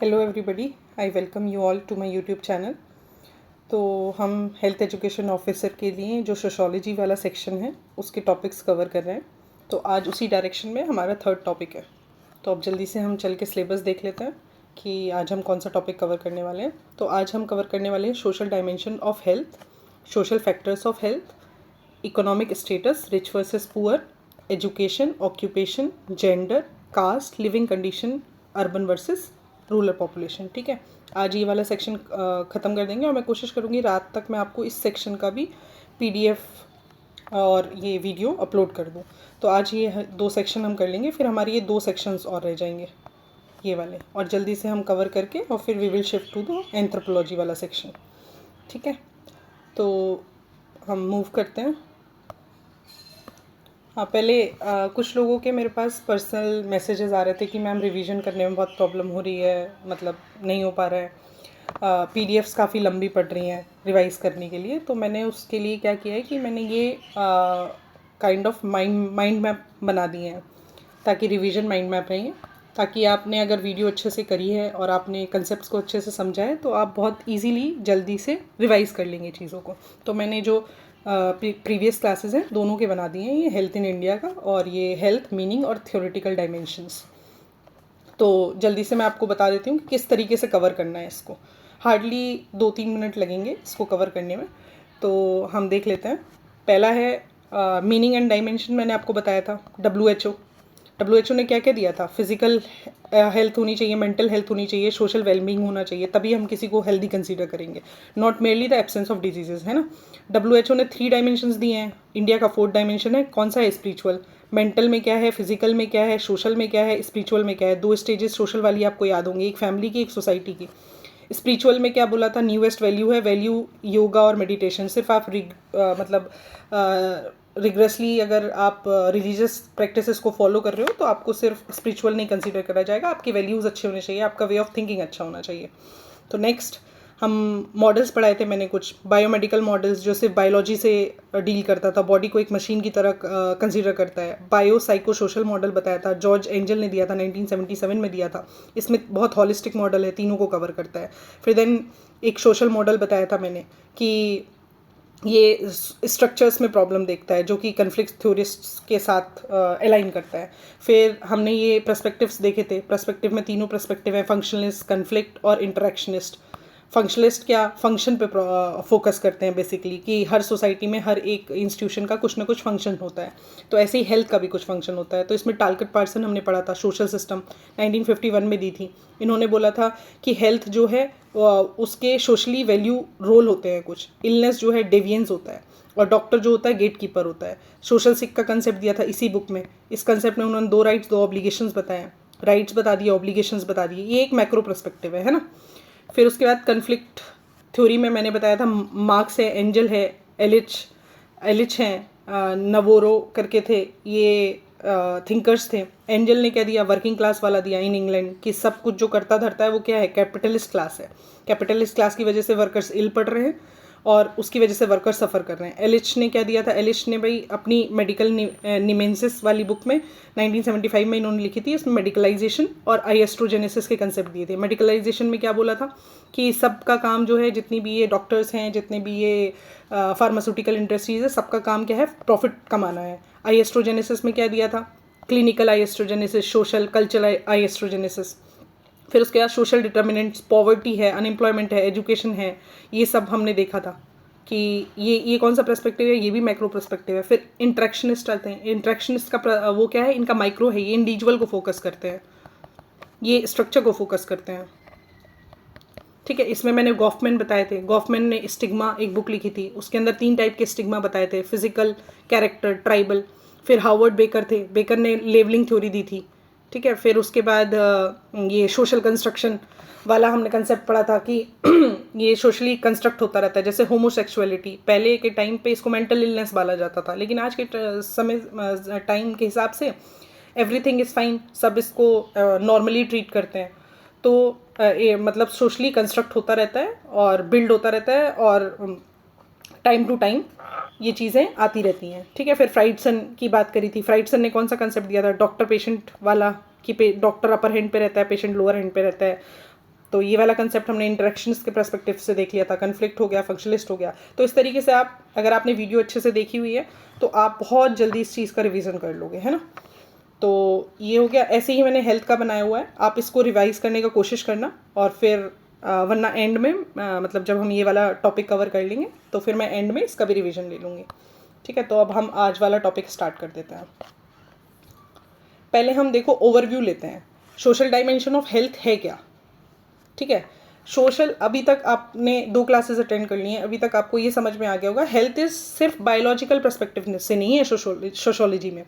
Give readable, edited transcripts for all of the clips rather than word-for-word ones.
Hello everybody, I welcome you all to my YouTube channel. तो हम health education officer के लिए जो सोशोलॉजी वाला सेक्शन है उसके टॉपिक्स कवर कर रहे हैं। तो आज उसी डायरेक्शन में हमारा थर्ड टॉपिक है। तो अब जल्दी से हम चल के सिलेबस देख लेते हैं कि आज हम कौन सा टॉपिक कवर करने वाले हैं। तो आज हम कवर करने वाले हैं social dimension of health, social factors of health, economic status, rich versus poor, education, occupation, gender, caste, living condition, urban versus rural population. ठीक है, आज ये वाला सेक्शन ख़त्म कर देंगे और मैं कोशिश करूँगी रात तक मैं आपको इस सेक्शन का भी पीडीएफ और ये वीडियो अपलोड कर दूँ। तो आज ये दो सेक्शन हम कर लेंगे, फिर हमारे ये दो सेक्शंस और रह जाएंगे ये वाले, और जल्दी से हम कवर करके और फिर we will shift to the anthropology वाला सेक्शन। ठीक है, तो हम मूव करते हैं। हाँ, पहले कुछ लोगों के मेरे पास पर्सनल मैसेजेस आ रहे थे कि मैम रिवीजन करने में बहुत प्रॉब्लम हो रही है, मतलब नहीं हो पा रहा है, पीडीएफ्स काफ़ी लंबी पड़ रही हैं रिवाइज़ करने के लिए। तो मैंने उसके लिए क्या किया है कि मैंने ये काइंड ऑफ माइंड मैप बना दिए हैं ताकि रिवीजन माइंड मैप रहे, ताकि आपने अगर वीडियो अच्छे से करी है और आपने कंसेप्ट्स को अच्छे से समझा है तो आप बहुत इजीली जल्दी से रिवाइज़ कर लेंगे चीज़ों को। तो मैंने जो प्रीवियस क्लासेस हैं दोनों के बना दिए हैं, ये हेल्थ इन इंडिया का और ये हेल्थ मीनिंग और थ्योरेटिकल डायमेंशंस। तो जल्दी से मैं आपको बता देती हूँ कि किस तरीके से कवर करना है इसको। हार्डली 2-3 मिनट लगेंगे इसको कवर करने में। तो हम देख लेते हैं। पहला है मीनिंग एंड डायमेंशन। मैंने आपको बताया था डब्ल्यू एच ओ ने क्या क्या दिया था, फिजिकल हेल्थ होनी चाहिए, मेंटल हेल्थ होनी चाहिए, सोशल वेलबींग होना चाहिए, तभी हम किसी को हेल्दी कंसीडर करेंगे, not merely the absence of diseases, है ना। डब्ल्यू एच ओ ने 3 डायमेंशंस दिए हैं, इंडिया का 4th डायमेंशन है, कौन सा है, स्पिरिचुअल। मेंटल में क्या है, फिजिकल में क्या है, सोशल में क्या है, स्पिरिचुअल में क्या है। 2 स्टेजेस सोशल वाली आपको याद होंगी, एक फैमिली की, एक सोसाइटी की। स्पिरिचुअल में क्या बोला था, न्यूएस्ट वैल्यू है, वैल्यू योगा और मेडिटेशन। सिर्फ आप मतलब रिग्रेसली अगर आप रिलीजियस प्रैक्टिसेस को फॉलो कर रहे हो तो आपको सिर्फ स्पिरिचुअल नहीं कंसीडर करा जाएगा, आपके वैल्यूज़ अच्छे होने चाहिए, आपका वे ऑफ थिंकिंग अच्छा होना चाहिए। तो नेक्स्ट हम मॉडल्स पढ़ाए थे मैंने, कुछ बायोमेडिकल मॉडल्स जो सिर्फ बायोलॉजी से डील करता था, बॉडी को एक मशीन की तरह कंसीडर करता है। बायो साइको सोशल मॉडल बताया था, जॉर्ज एंजल ने दिया था, 1977 में दिया था। इसमें बहुत हॉलिस्टिक मॉडल है, तीनों को कवर करता है। फिर देन एक सोशल मॉडल बताया था मैंने कि ये स्ट्रक्चर्स में प्रॉब्लम देखता है, जो कि कन्फ्लिक्ट थ्योरिस्ट्स के साथ अलाइन करता है। फिर हमने ये पर्सपेक्टिव्स देखे थे, पर्सपेक्टिव में तीनों पर्सपेक्टिव हैं, फंक्शनलिस्ट, कन्फ्लिक्ट और इंटरेक्शनिस्ट। फंक्शनलिस्ट क्या, फंक्शन पे फोकस करते हैं बेसिकली, कि हर सोसाइटी में हर एक इंस्टीट्यूशन का कुछ ना कुछ फंक्शन होता है, तो ऐसे ही हेल्थ का भी कुछ फंक्शन होता है। तो इसमें टालकट पार्सन हमने पढ़ा था, सोशल सिस्टम 1951 में दी थी। इन्होंने बोला था कि हेल्थ जो है उसके सोशली वैल्यू रोल होते हैं कुछ, इलनेस जो है डेवियंस होता है, और डॉक्टर जो होता है गेट कीपर होता है। सोशल सिक का कंसेप्ट दिया था इसी बुक में। इस कंसेप्ट में उन्होंने 2 राइट्स 2 ऑब्लिगेशंस बताए, राइट्स बता दिए, ऑब्लिगेशंस बता दिए। ये एक मैक्रो पर्सपेक्टिव है ना। फिर उसके बाद कन्फ्लिक्ट थ्योरी में मैंने बताया था, मार्क्स है, एंजल है, एलिच हैं, नवोरो करके थे, ये थिंकर्स थे। एंजल ने क्या दिया, वर्किंग क्लास वाला दिया इन इंग्लैंड, कि सब कुछ जो करता धरता है वो क्या है, कैपिटलिस्ट क्लास है। कैपिटलिस्ट क्लास की वजह से वर्कर्स इल पड़ रहे हैं और उसकी वजह से वर्कर्स सफ़र कर रहे हैं। एलिच ने क्या दिया था, एलिच ने भाई अपनी मेडिकल निमेंसिस वाली बुक में 1975 में इन्होंने लिखी थी, इसमें मेडिकलाइजेशन और आइएस्ट्रोजेनेसिस के कंसेप्ट दिए थे। मेडिकलाइजेशन में क्या बोला था कि सबका काम जो है, जितनी भी ये डॉक्टर्स हैं, जितने भी ये फार्मास्यूटिकल इंडस्ट्रीज है, सबका काम क्या है, प्रॉफिट कमाना है। आइएस्ट्रोजेनेसिस में क्या दिया था, क्लिनिकल आइएस्ट्रोजेनेसिस, सोशल कल्चरल आइएस्ट्रोजेनेसिस। फिर उसके बाद सोशल डिटर्मिनेंट्स, पॉवर्टी है, अनएम्प्लॉयमेंट है, एजुकेशन है, ये सब हमने देखा था कि ये कौन सा पर्सपेक्टिव है, ये भी मैक्रो पर्सपेक्टिव है। फिर इंट्रैक्शनिस्ट आते हैं, इंट्रैक्शनिस्ट का वो क्या है, इनका माइक्रो है, ये इंडिविजुअल को फोकस करते हैं, ये स्ट्रक्चर को फोकस करते हैं। ठीक है, इसमें मैंने गॉफमैन बताए थे, गॉफमैन ने स्टिग्मा एक बुक लिखी थी, उसके अंदर 3 टाइप के स्टिग्मा बताए थे, फिजिकल, कैरेक्टर, ट्राइबल। फिर हार्वर्ड बेकर थे, बेकर ने लेवलिंग थ्योरी दी थी। ठीक है, फिर उसके बाद ये सोशल कंस्ट्रक्शन वाला हमने कंसेप्ट पढ़ा था कि ये सोशली कंस्ट्रक्ट होता रहता है, जैसे होमोसेक्सुअलिटी, पहले के टाइम पे इसको मेंटल इलनेस बोला जाता था, लेकिन आज के समय टाइम के हिसाब से एवरीथिंग इज़ फाइन, सब इसको नॉर्मली ट्रीट करते हैं। तो ये मतलब सोशली कंस्ट्रक्ट होता रहता है और बिल्ड होता रहता है, और टाइम टू टाइम ये चीज़ें आती रहती हैं। ठीक है, फिर फ्राइडसन की बात करी थी। फ्राइडसन ने कौन सा कंसेप्ट दिया था, डॉक्टर पेशेंट वाला, कि डॉक्टर अपर हैंड पे रहता है, पेशेंट लोअर हैंड पे रहता है। तो ये वाला कंसेप्ट हमने इंटरेक्शंस के पर्सपेक्टिव से देख लिया था, कन्फ्लिक्ट हो गया, फंक्शनलिस्ट हो गया। तो इस तरीके से आप, अगर आपने वीडियो अच्छे से देखी हुई है तो आप बहुत जल्दी इस चीज़ का रिवीजन कर लोगे, है ना। तो ये हो गया। ऐसे ही मैंने हेल्थ का बनाया हुआ है, आप इसको रिवाइज करने का कोशिश करना, और फिर वरना एंड में मतलब जब हम ये वाला टॉपिक कवर कर लेंगे तो फिर मैं एंड में इसका भी रिवीजन ले लूँगी, ठीक है। तो अब हम आज वाला टॉपिक स्टार्ट कर देते हैं। पहले हम देखो ओवरव्यू लेते हैं, सोशल डायमेंशन ऑफ हेल्थ है क्या, ठीक है। सोशल, अभी तक आपने 2 क्लासेस अटेंड कर ली हैं, अभी तक आपको ये समझ में आ गया होगा हेल्थ इज सिर्फ बायोलॉजिकल पर्सपेक्टिव से नहीं है सोशोलॉजी में।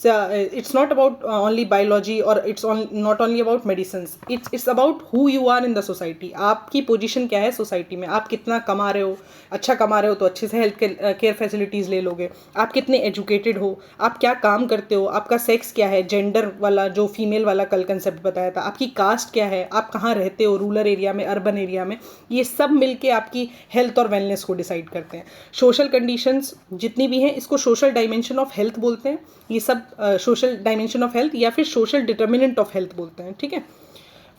It's not about only biology और it's not only about medicines, it's about who you are in the society. आपकी पोजीशन क्या है सोसाइटी में, आप कितना कमा रहे हो, अच्छा कमा रहे हो तो अच्छे से हेल्थ केयर फैसिलिटीज़ ले लोगे, आप कितने एजुकेटेड हो, आप क्या काम करते हो, आपका सेक्स क्या है, जेंडर वाला जो फीमेल वाला कल कंसेप्ट बताया था, आपकी कास्ट क्या है, आप कहाँ रहते हो, रूरल एरिया में, अर्बन एरिया में, ये सब मिलके आपकी हेल्थ और वेलनेस को डिसाइड करते हैं। सोशल कंडीशंस जितनी भी हैं इसको सोशल डायमेंशन ऑफ हेल्थ बोलते हैं। ये सब सोशल डायमेंशन ऑफ हेल्थ या फिर सोशल डिटर्मिनेंट ऑफ हेल्थ बोलते हैं, ठीक है।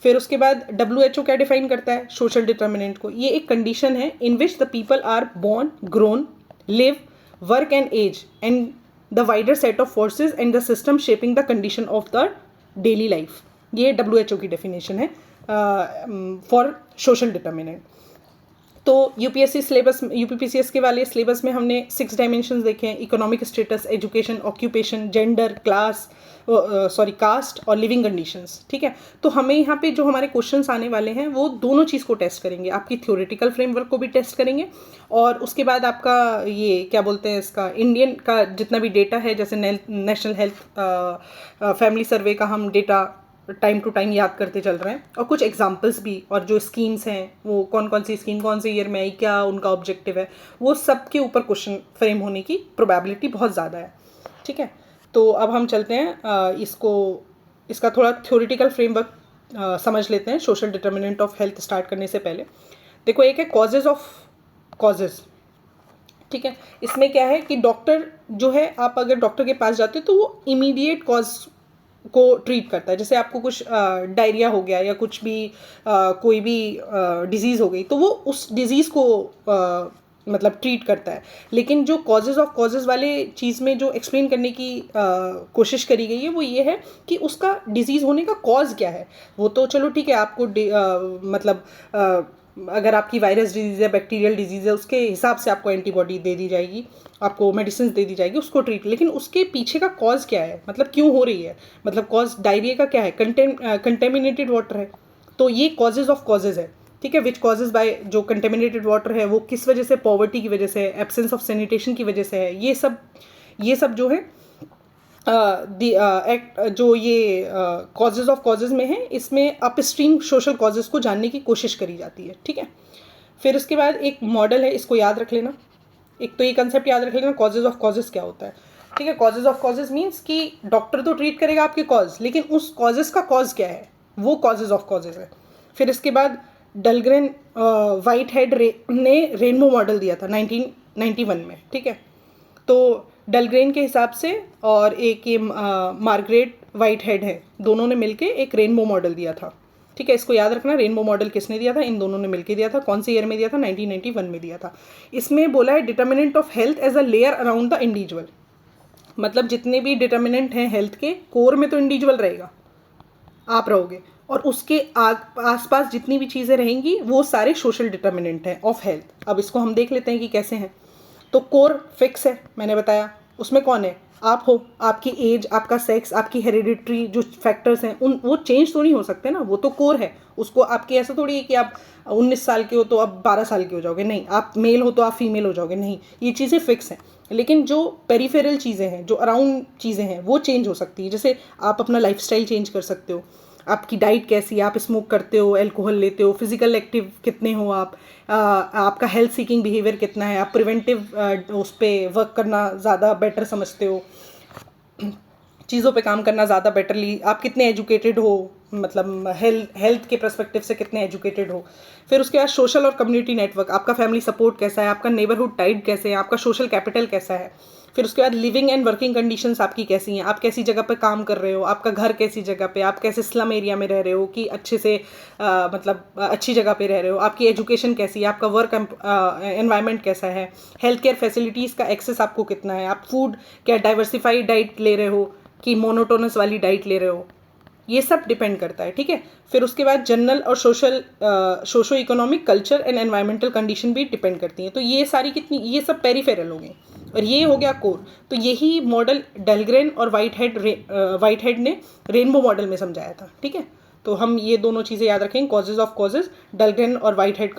फिर उसके बाद WHO क्या डिफाइन करता है सोशल डिटर्मिनेंट को, ये एक कंडीशन है in which the people are born, grown, live, work and age and the wider set of forces and the system shaping the condition of the daily life. ये WHO की definition है for social determinant. तो UPSC syllabus, UPPCS के वाले syllabus में हमने 6 dimensions देखे हैं, economic status, education, occupation, gender, class, caste और लिविंग कंडीशंस, ठीक है। तो हमें यहाँ पे जो हमारे क्वेश्चंस आने वाले हैं वो दोनों चीज़ को टेस्ट करेंगे, आपकी थ्योरेटिकल फ्रेमवर्क को भी टेस्ट करेंगे, और उसके बाद आपका ये क्या बोलते हैं इसका इंडियन का जितना भी डेटा है, जैसे नेशनल हेल्थ फैमिली सर्वे का हम डेटा टाइम टू टाइम याद करते चल रहे हैं, और कुछ एग्जांपल्स भी, और जो स्कीम्स हैं वो कौन कौन सी स्कीम कौन से ईयर में आई, क्या उनका ऑब्जेक्टिव है, वो सब के ऊपर क्वेश्चन फ्रेम होने की प्रोबेबिलिटी बहुत ज़्यादा है, ठीक है। तो अब हम चलते हैं इसका थोड़ा थ्योरेटिकल फ्रेमवर्क समझ लेते हैं social determinant of health start करने से पहले। देखो, एक है कॉजेज़ ऑफ कॉजेज़, ठीक है। इसमें क्या है कि डॉक्टर जो है, आप अगर डॉक्टर के पास जाते हो तो वो इमीडिएट कॉज को ट्रीट करता है। जैसे आपको कुछ डायरिया हो गया या कुछ भी कोई भी डिजीज़ हो गई तो वो उस डिजीज़ को मतलब ट्रीट करता है। लेकिन जो कॉजेज़ ऑफ कॉजेज़ वाले चीज़ में जो एक्सप्लेन करने की कोशिश करी गई है वो ये है कि उसका डिजीज़ होने का कॉज क्या है। वो तो चलो ठीक है, आपको मतलब अगर आपकी वायरस डिजीज़ है, बैक्टीरियल डिजीज़ है, उसके हिसाब से आपको एंटीबॉडी दे दी जाएगी, आपको मेडिसिन दे दी जाएगी, उसको ट्रीट। लेकिन उसके पीछे का कॉज क्या है, मतलब क्यों हो रही है, मतलब कॉज डायरिया का क्या है, कंटेमिनेटेड वाटर है, तो ये कॉजेज़ ऑफ कॉजेज़ है, ठीक है। विच कॉजेज़ बाय, जो कंटेमिनेटेड वाटर है वो किस वजह से, पॉवर्टी की वजह से, एब्सेंस ऑफ सैनिटेशन की वजह से है। ये सब जो है जो ये कॉजेज़ ऑफ कॉजेज़ में है, इसमें अपस्ट्रीम सोशल कॉजेज़ को जानने की कोशिश करी जाती है, ठीक है। फिर उसके बाद एक मॉडल है, इसको याद रख लेना। एक तो ये कंसेप्ट याद रख लेना, कॉजेज़ ऑफ कॉजेज़ क्या होता है, ठीक है। कॉजेज़ ऑफ कॉजेज़ मीन्स कि डॉक्टर तो ट्रीट करेगा आपके कॉज, लेकिन उस कॉजेज़ का कॉज क्या है, वो कॉजेज़ ऑफ कॉजेज़ है। फिर इसके बाद डलग्रेन वाइट हेड ने रेनबो मॉडल दिया था 1991 में, ठीक है। तो डलग्रेन के हिसाब से और एक ये मार्गरेट वाइट हेड है, दोनों ने मिलके एक रेनबो मॉडल दिया था, ठीक है। इसको याद रखना, रेनबो मॉडल किसने दिया था, इन दोनों ने मिलके दिया था। कौन से ईयर में दिया था, 1991 में दिया था। इसमें बोला है determinant of health as a layer around the individual, मतलब जितने भी डिटर्मिनेंट हैं हेल्थ के, कोर में तो इंडिविजुअल रहेगा, आप रहोगे, और उसके आसपास जितनी भी चीज़ें रहेंगी वो सारे सोशल डिटर्मिनेंट हैं ऑफ हेल्थ। अब इसको हम देख लेते हैं कि कैसे हैं। तो कोर फिक्स है, मैंने बताया, उसमें कौन है, आप हो, आपकी एज, आपका सेक्स, आपकी हेरिडिटरी जो फैक्टर्स हैं वो चेंज तो नहीं हो सकते ना, वो तो कोर है। उसको आपकी ऐसा थोड़ी है कि आप 19 साल के हो तो अब 12 साल के हो जाओगे, नहीं, आप मेल हो तो आप फीमेल हो जाओगे, नहीं, ये चीज़ें फिक्स हैं। लेकिन जो पेरिफेरल चीज़ें हैं, जो अराउंड चीज़ें हैं, वो चेंज हो सकती है। जैसे आप अपना लाइफस्टाइल चेंज कर सकते हो, आपकी डाइट कैसी है, आप स्मोक करते हो, अल्कोहल लेते हो, फिजिकल एक्टिव कितने हो आप, आपका हेल्थ सीकिंग बिहेवियर कितना है, आप प्रिवेंटिव उस पर वर्क करना ज़्यादा बेटर समझते हो, चीज़ों पे काम करना ज़्यादा बेटरली, आप कितने एजुकेटेड हो, मतलब हेल्थ के पर्सपेक्टिव से कितने एजुकेटेड हो। फिर उसके बाद सोशल और कम्युनिटी नेटवर्क, आपका फैमिली सपोर्ट कैसा है, आपका नेबरहुड टाइप कैसे है, आपका सोशल कैपिटल कैसा है, फिर उसके बाद लिविंग एंड वर्किंग कंडीशंस आपकी कैसी हैं, आप कैसी जगह पे काम कर रहे हो, आपका घर कैसी जगह पे, आप कैसे स्लम एरिया में रह रहे हो कि अच्छे से मतलब अच्छी जगह पे रह रहे हो, आपकी एजुकेशन कैसी है, आपका वर्क एनवायरनमेंट कैसा है, हेल्थ केयर फैसिलिटीज़ का एक्सेस आपको कितना है, आप फूड क्या डाइवर्सिफाइड डाइट ले रहे हो कि मोनोटोनस वाली डाइट ले रहे हो, ये सब डिपेंड करता है, ठीक है। फिर उसके बाद जनरल और socio economic culture and environmental condition भी डिपेंड करती हैं। तो ये सारी कितनी, ये सब पेरिफेरल हो गए और ये हो गया कोर। तो यही मॉडल डेलग्रेन और वाइट हेड ने रेनबो मॉडल में समझाया था, ठीक है। तो हम ये दोनों चीज़ें याद रखेंगे, कॉजेज ऑफ कॉजेज, डेलग्रेन और वाइट हेड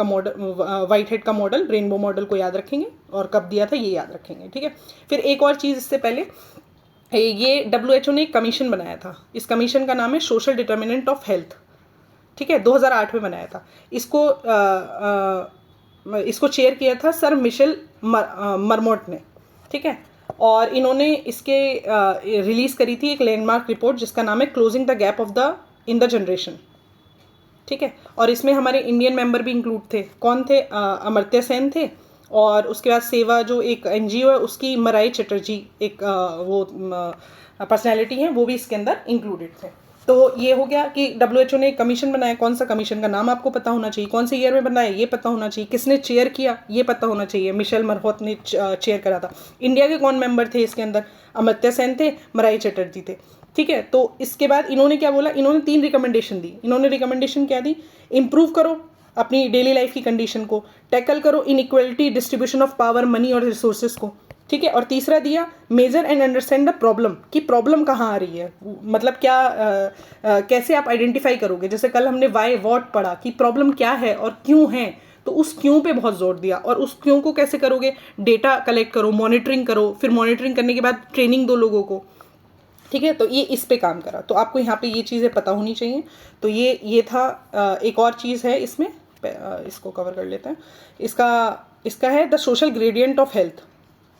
का मॉडल रेनबो मॉडल को याद रखेंगे और कब दिया था ये याद रखेंगे, ठीक है। फिर एक और चीज़ इससे पहले, ये WHO ने एक कमीशन बनाया था, इस कमीशन का नाम है सोशल डिटर्मिनेंट ऑफ हेल्थ, ठीक है, 2008 में बनाया था। इसको चेयर किया था सर मिशेल मरमोट ने, ठीक है। और इन्होंने इसके रिलीज़ करी थी एक लैंडमार्क रिपोर्ट जिसका नाम है closing the gap of the in the generation, ठीक है। और इसमें हमारे इंडियन मेंबर भी इंक्लूड थे, कौन थे, अमर्त्य सेन थे, और उसके बाद सेवा जो एक NGO है उसकी मराई चटर्जी एक वो पर्सनैलिटी है, वो भी इसके अंदर इंक्लूडेड थे। तो ये हो गया कि WHO ने एक कमीशन बनाया, कौन सा कमीशन का नाम आपको पता होना चाहिए, कौन से ईयर में बनाया ये पता होना चाहिए, किसने चेयर किया ये पता होना चाहिए, मिशेल मरमोट ने चेयर करा था। इंडिया के कौन मेंबर थे इसके अंदर, अमर्त्य सेन थे, मराई चटर्जी थे, ठीक है। तो इसके बाद इन्होंने क्या बोला, इन्होंने 3 रिकमेंडेशन दी। इन्होंने रिकमेंडेशन क्या दी, इम्प्रूव करो अपनी डेली लाइफ की कंडीशन को, टैकल करो inequality distribution of power, money और रिसोर्सेज को, ठीक है। और तीसरा दिया, measure and understand the problem, कि प्रॉब्लम कहाँ आ रही है, मतलब क्या कैसे आप आइडेंटिफाई करोगे। जैसे कल हमने वाई वॉट पढ़ा कि प्रॉब्लम क्या है और क्यों है, तो उस क्यों पे बहुत जोर दिया। और उस क्यों को कैसे करोगे, डेटा कलेक्ट करो, मॉनिटरिंग करो, फिर मॉनिटरिंग करने के बाद ट्रेनिंग दो लोगों को, ठीक है। तो ये इस पे काम करा, तो आपको यहाँ पे ये चीज़ें पता होनी चाहिए। तो ये था। एक और चीज़ है इसमें, इसको कवर कर लेते हैं। इसका है the social gradient of health,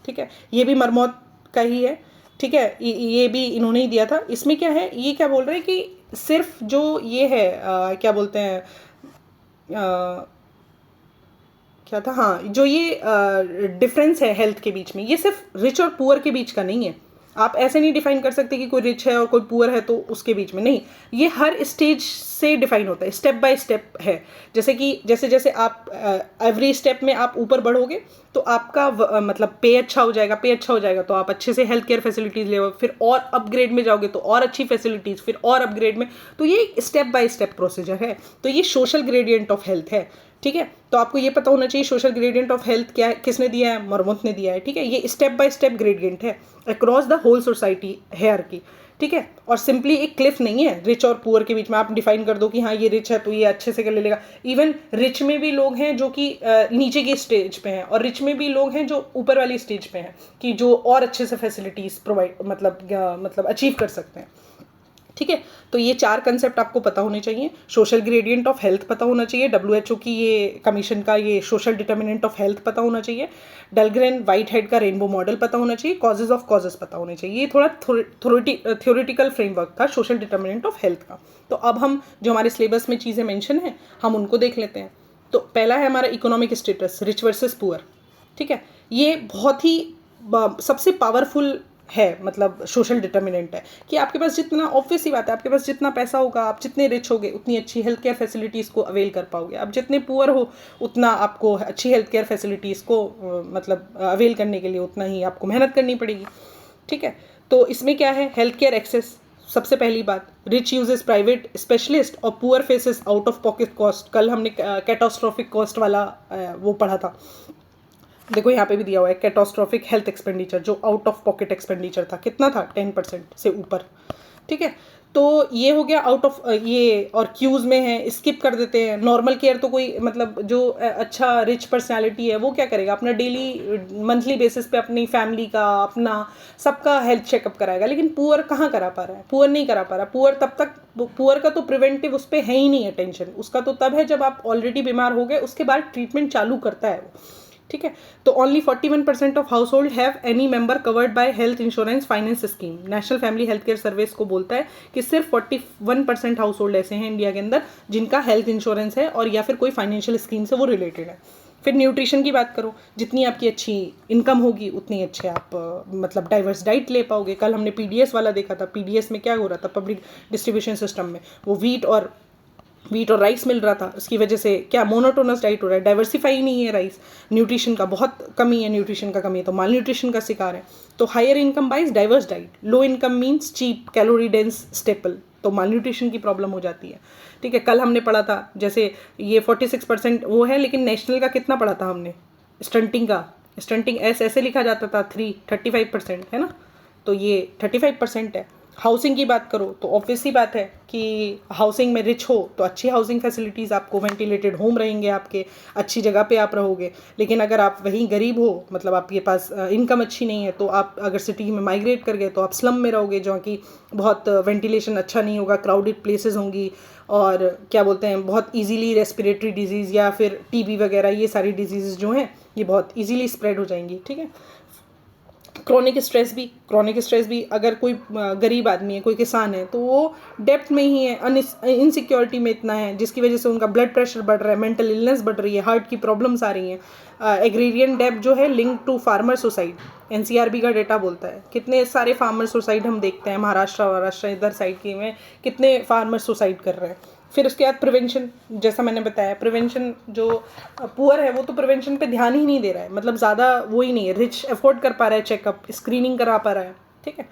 ठीक है। ये भी मरमोट का ही है, ठीक है। ये भी इन्होंने ही दिया था। इसमें क्या है, ये क्या बोल रहे हैं कि सिर्फ जो ये है क्या बोलते हैं, क्या था, हाँ, जो ये डिफरेंस है हेल्थ के बीच में, ये सिर्फ रिच और पुअर के बीच का नहीं है। आप ऐसे नहीं डिफाइन कर सकते कि कोई रिच है और कोई पुअर है तो उसके बीच में नहीं, ये हर स्टेज से डिफाइन होता है, स्टेप बाय स्टेप है। जैसे कि जैसे जैसे आप एवरी स्टेप में आप ऊपर बढ़ोगे तो आपका मतलब पे अच्छा हो जाएगा तो आप अच्छे से हेल्थ केयर फैसिलिटीज़ ले, फिर और अपग्रेड में जाओगे तो और अच्छी फैसिलिटीज़, फिर और अपग्रेड में। तो ये स्टेप बाय स्टेप प्रोसीजर है। तो ये सोशल ग्रेडियंट ऑफ हेल्थ है, ठीक है। तो आपको ये पता होना चाहिए सोशल ग्रेडियंट ऑफ हेल्थ क्या है, किसने दिया है, मरमोट ने दिया है, ठीक है। ये स्टेप बाय स्टेप ग्रेडियंट है across the whole society hierarchy, ठीक है। और सिंपली एक क्लिफ नहीं है रिच और पुअर के बीच में, आप डिफाइन कर दो कि हाँ ये रिच है तो ये अच्छे से कर ले लेगा। इवन रिच में भी लोग हैं जो कि नीचे की स्टेज पे हैं, और रिच में भी लोग हैं जो ऊपर वाली स्टेज पे हैं कि जो और अच्छे से फैसिलिटीज़ प्रोवाइड मतलब अचीव कर सकते हैं, ठीक है। तो ये 4 कंसेप्ट आपको पता होने चाहिए। सोशल ग्रेडियंट ऑफ हेल्थ पता होना चाहिए, WHO की ये कमीशन का ये सोशल डिटर्मिनेंट ऑफ हेल्थ पता होना चाहिए, डेलग्रेन वाइट हेड का रेनबो मॉडल पता होना चाहिए, कॉजेज ऑफ कॉजेज पता होने चाहिए। ये थोड़ा थ्योरेटिकल फ्रेमवर्क था सोशल डिटर्मिनेंट ऑफ हेल्थ का। तो अब हम जो हमारे सिलेबस में चीज़ें मेंशन हैं हम उनको देख लेते हैं। तो पहला है हमारा economic status, rich versus poor, ठीक है। ये बहुत ही सबसे पावरफुल है, मतलब सोशल डिटर्मिनेंट है कि आपके पास जितना, ऑब्वियस ही बात है, आपके पास जितना पैसा होगा, आप जितने रिच होगे उतनी अच्छी हेल्थ केयर फैसिलिटीज़ को अवेल कर पाओगे, आप जितने पुअर हो उतना आपको अच्छी हेल्थ केयर फैसिलिटीज़ को मतलब अवेल करने के लिए उतना ही आपको मेहनत करनी पड़ेगी, ठीक है। तो इसमें क्या है, हेल्थ केयर एक्सेस, सबसे पहली बात, रिच यूजेस प्राइवेट स्पेशलिस्ट और poor faces out of pocket cost. कल हमने कैटास्ट्रॉफिक कॉस्ट वाला वो पढ़ा था, देखो यहाँ पे भी दिया हुआ है कैटास्ट्रॉफिक हेल्थ एक्सपेंडिचर, जो आउट ऑफ पॉकेट एक्सपेंडिचर था, कितना था, 10% से ऊपर, ठीक है। तो ये हो गया आउट ऑफ ये, और क्यूज़ में है, स्किप कर देते हैं। नॉर्मल केयर तो कोई मतलब जो अच्छा रिच पर्सनालिटी है वो क्या करेगा, अपना डेली मंथली बेसिस पे अपनी फैमिली का, अपना सबका हेल्थ चेकअप कराएगा। लेकिन पुअर कहाँ करा पा रहा है, पुअर नहीं करा पा रहा। पुअर तब तक, पुअर का तो प्रिवेंटिव उस पर है ही नहीं है टेंशन, उसका तो तब है जब आप ऑलरेडी बीमार हो गए, उसके बाद ट्रीटमेंट चालू करता है वो, ठीक है। तो only 41% of house hold have any member covered by health insurance finance scheme. National family health care service को बोलता है कि सिर्फ 41% हाउस होल्ड ऐसे हैं इंडिया के अंदर जिनका हेल्थ इंश्योरेंस है और या फिर कोई फाइनेंशियल स्कीम से वो रिलेटेड है, फिर न्यूट्रिशन की बात करो, जितनी आपकी अच्छी इनकम होगी उतनी अच्छे आप मतलब डाइवर्स डाइट ले पाओगे। कल हमने पीडीएस वाला देखा था, पीडीएस में क्या हो रहा था, पब्लिक डिस्ट्रीब्यूशन सिस्टम में वो वीट और राइस मिल रहा था, उसकी वजह से क्या मोनोटोनस डाइट हो रहा है, डाइवर्सिफाई नहीं है राइस, न्यूट्रिशन का बहुत कमी है, न्यूट्रिशन का कमी है तो माल न्यूट्रिशन का शिकार है। तो higher income buys diverse diet, low income means cheap calorie dense staple, तो माल न्यूट्रिशन की प्रॉब्लम हो जाती है। ठीक है, कल हमने पढ़ा था जैसे ये 46% वो है, लेकिन नेशनल का कितना पढ़ा था हमने स्टंटिंग का, स्टंटिंग ऐसे लिखा जाता था 35% है ना, तो ये 35% है। हाउसिंग की बात करो तो ऑब्वियस ही बात है कि हाउसिंग में रिच हो तो अच्छी हाउसिंग फैसिलिटीज़ आपको, वेंटिलेटेड होम रहेंगे आपके, अच्छी जगह पे आप रहोगे। लेकिन अगर आप वहीं गरीब हो, मतलब आपके पास इनकम अच्छी नहीं है, तो आप अगर सिटी में माइग्रेट कर गए तो आप स्लम में रहोगे, जहाँ की बहुत वेंटिलेशन अच्छा नहीं होगा, क्राउडेड प्लेसेस होंगी, और क्या बोलते हैं बहुत इजीली रेस्पिरेटरी डिजीज़ या फिर टीबी वगैरह ये सारी डिजीज़ जो हैं ये बहुत इजीली स्प्रेड हो जाएंगी। ठीक है, क्रॉनिक स्ट्रेस भी अगर कोई गरीब आदमी है, कोई किसान है, तो वो डेप्थ में ही है, इनसिक्योरिटी में इतना है जिसकी वजह से उनका ब्लड प्रेशर बढ़ रहा है, मेंटल इलनेस बढ़ रही है, हार्ट की प्रॉब्लम्स आ रही हैं। एग्रीरियन डेप्थ जो है link to farmer suicide, NCRB का डेटा बोलता है कितने सारे फार्मर सुसाइड हम देखते हैं, महाराष्ट्र इधर साइड की में कितने फार्मर सुसाइड कर रहे हैं। फिर उसके बाद प्रिवेंशन, जैसा मैंने बताया प्रिवेंशन, जो पुअर है वो तो प्रिवेंशन पे ध्यान ही नहीं दे रहा है, मतलब ज़्यादा वो ही नहीं है, रिच अफोर्ड कर पा रहा है चेकअप, स्क्रीनिंग करा पा रहा है। ठीक है,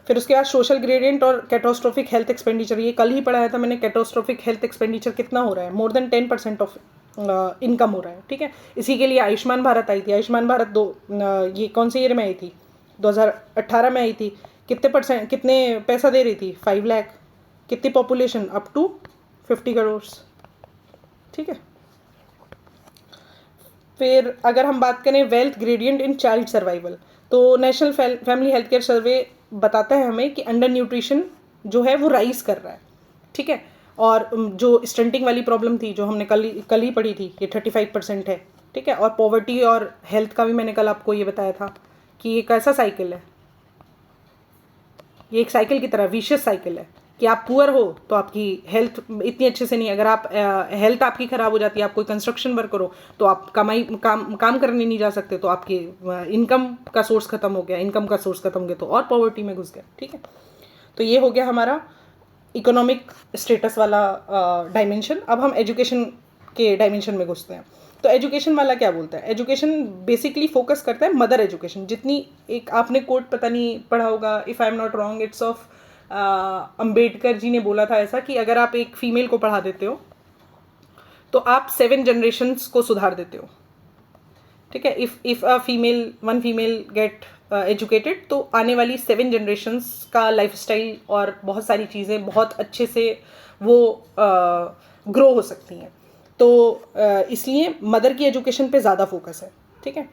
फिर उसके बाद सोशल ग्रेडियंट और कैटास्ट्रोफिक हेल्थ एक्सपेंडिचर, ये कल ही पढ़ाया था मैंने, कैटास्ट्रोफिक हेल्थ एक्सपेंडिचर कितना हो रहा है, मोर देन 10% ऑफ इनकम हो रहा है। ठीक है, इसी के लिए आयुष्मान भारत आई थी, आयुष्मान भारत ये कौन से ईयर में आई थी, 2018 में आई थी, कितने पैसा दे रही थी, 5 लाख, कितनी पॉपुलेशन, अप टू 50 करोड़। ठीक है, फिर अगर हम बात करें wealth gradient in child survival, तो नेशनल फैमिली हेल्थ केयर सर्वे बताता है हमें कि अंडर न्यूट्रिशन जो है वो राइज कर रहा है। ठीक है, और जो स्टंटिंग वाली प्रॉब्लम थी जो हमने कल ही पढ़ी थी, ये 35% है। ठीक है, और पॉवर्टी और हेल्थ का भी मैंने कल आपको ये बताया था कि ये कैसा साइकिल है, ये एक साइकिल की तरह विशियस साइकिल है कि आप पुअर हो तो आपकी हेल्थ इतनी अच्छे से नहीं, अगर आप हेल्थ आपकी ख़राब हो जाती है, आप कोई कंस्ट्रक्शन वर्क करो तो आप काम करने नहीं जा सकते, तो आपके इनकम का सोर्स खत्म हो गया, इनकम का सोर्स खत्म हो गया तो और पॉवर्टी में घुस गया। ठीक है, तो ये हो गया हमारा इकोनॉमिक स्टेटस वाला डायमेंशन। अब हम एजुकेशन के डायमेंशन में घुसते हैं। तो एजुकेशन वाला क्या बोलता है, एजुकेशन बेसिकली फोकस करता है मदर एजुकेशन, जितनी एक आपने कोट पता नहीं पढ़ा होगा, if I am not wrong it's of Ambedkar ji ने बोला था ऐसा कि अगर आप एक फीमेल को पढ़ा देते हो तो आप 7 जनरेशन्स को सुधार देते हो। ठीक है, if one female get educated तो आने वाली 7 जनरेशन्स का लाइफस्टाइल और बहुत सारी चीज़ें बहुत अच्छे से वो ग्रो हो सकती हैं। तो इसलिए मदर की एजुकेशन पे ज़्यादा फोकस है। ठीक है,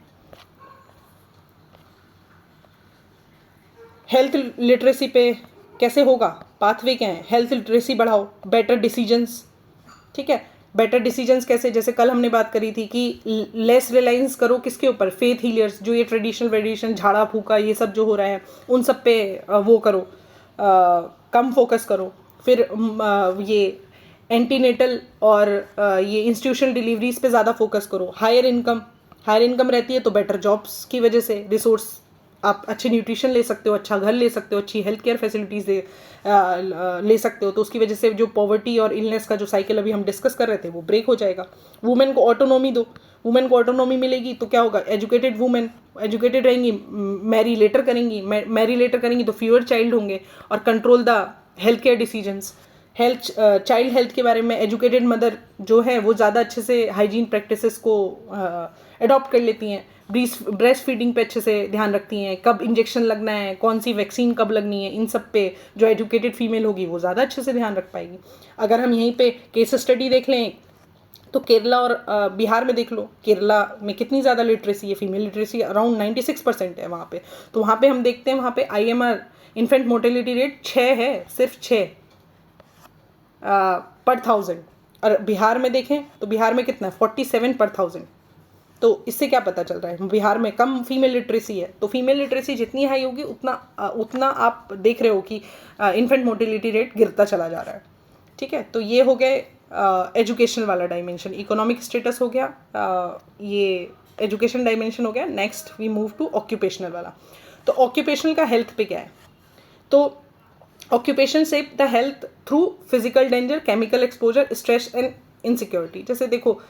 हेल्थ लिटरेसी पे कैसे होगा, पाथवे क्या है, हेल्थ लिटरेसी बढ़ाओ, बेटर डिसीजंस। ठीक है, बेटर डिसीजंस कैसे, जैसे कल हमने बात करी थी कि लेस रिलायंस करो किसके ऊपर, फेथ हीलर्स, जो ये ट्रेडिशनल झाड़ा फूका ये सब जो हो रहा है उन सब पे वो करो, कम फोकस करो। फिर ये एंटीनेटल और ये इंस्टीट्यूशनल डिलीवरीज पे ज़्यादा फोकस करो। हायर इनकम रहती है तो बेटर जॉब्स की वजह से रिसोर्स, आप अच्छे न्यूट्रिशन ले सकते हो, अच्छा घर ले सकते हो, अच्छी हेल्थ केयर फैसिलिटीज़ ले सकते हो, तो उसकी वजह से जो पॉवर्टी और इलनेस का जो साइकिल अभी हम डिस्कस कर रहे थे वो ब्रेक हो जाएगा। वुमेन को ऑटोनॉमी दो, वुमेन को ऑटोनॉमी मिलेगी तो क्या होगा, एजुकेटेड वुमेन एजुकेटेड रहेंगी, मैरी लेटर करेंगी तो फ्यूअर चाइल्ड होंगे, और control the health care decisions. Child health के बारे में एजुकेटेड मदर जो है वो ज़्यादा अच्छे से हाइजीन प्रैक्टिसेस को अडॉप्ट कर लेती हैं, ब्रेस्ट फीडिंग पे अच्छे से ध्यान रखती हैं, कब इंजेक्शन लगना है, कौन सी वैक्सीन कब लगनी है, इन सब पे जो एजुकेटेड फीमेल होगी वो ज़्यादा अच्छे से ध्यान रख पाएगी। अगर हम यहीं पे केस स्टडी देख लें तो केरला और बिहार में देख लो, केरला में कितनी ज़्यादा लिटरेसी है, फीमेल लिटरेसी अराउंड 96% है वहाँ पे। तो वहाँ पे हम देखते हैं वहाँ पे IMR इन्फेंट मोर्टेलिटी रेट 6 है, सिर्फ 6 पर 1000, और बिहार में देखें तो बिहार में कितना है, 47 पर 1000। तो इससे क्या पता चल रहा है, बिहार में कम फीमेल लिटरेसी है। तो फीमेल लिटरेसी जितनी हाई होगी उतना आप देख रहे हो कि इन्फेंट मोर्टेलिटी रेट गिरता चला जा रहा है। ठीक है, तो ये हो गए एजुकेशन वाला डायमेंशन, इकोनॉमिक स्टेटस हो गया, ये एजुकेशन डायमेंशन हो गया। Next we move to occupational वाला। तो ऑक्यूपेशनल का हेल्थ पे क्या है, तो occupation save the health through physical danger, chemical exposure, stress and insecurity. जैसे देखो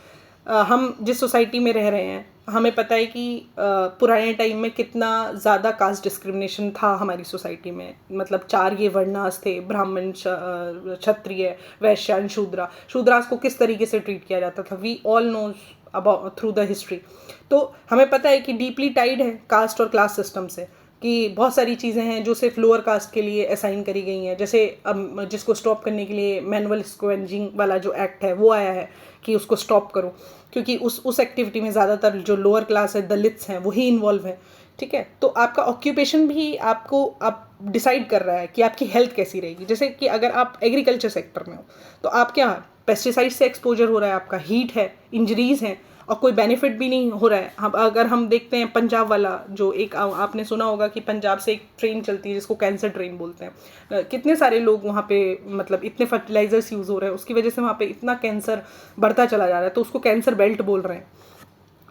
हम जिस सोसाइटी में रह रहे हैं, हमें पता है कि पुराने टाइम में कितना ज़्यादा कास्ट डिस्क्रिमिनेशन था हमारी सोसाइटी में। मतलब 4 ये वर्णास थे, ब्राह्मण, क्षत्रिय, वैश्य एंड शूद्रा। शूद्रास को किस तरीके से ट्रीट किया जाता था, we all knows about through the history. तो हमें पता है कि डीपली टाइड है कास्ट और क्लास सिस्टम से, कि बहुत सारी चीज़ें हैं जो सिर्फ लोअर कास्ट के लिए असाइन करी गई हैं। जैसे अब जिसको स्टॉप करने के लिए मैनुअल स्क्वेंजिंग वाला जो एक्ट है वो आया है कि उसको स्टॉप करो, क्योंकि उस एक्टिविटी में ज़्यादातर जो लोअर क्लास है, दलित्स हैं, वही इन्वॉल्व हैं। ठीक है, तो आपका ऑक्यूपेशन भी आपको आप डिसाइड कर रहा है कि आपकी हेल्थ कैसी रहेगी। जैसे कि अगर आप एग्रीकल्चर सेक्टर में हो तो आप क्या, पेस्टिसाइड से एक्सपोजर हो रहा है, आपका हीट है, इंजरीज हैं, और कोई बेनिफिट भी नहीं हो रहा है। हम अगर हम देखते हैं पंजाब वाला, जो एक आपने सुना होगा कि पंजाब से एक ट्रेन चलती है जिसको कैंसर ट्रेन बोलते हैं, कितने सारे लोग वहाँ पे, मतलब इतने फर्टिलाइजर्स यूज़ हो रहे हैं, उसकी वजह से वहाँ पे इतना कैंसर बढ़ता चला जा रहा है, तो उसको कैंसर बेल्ट बोल रहे हैं।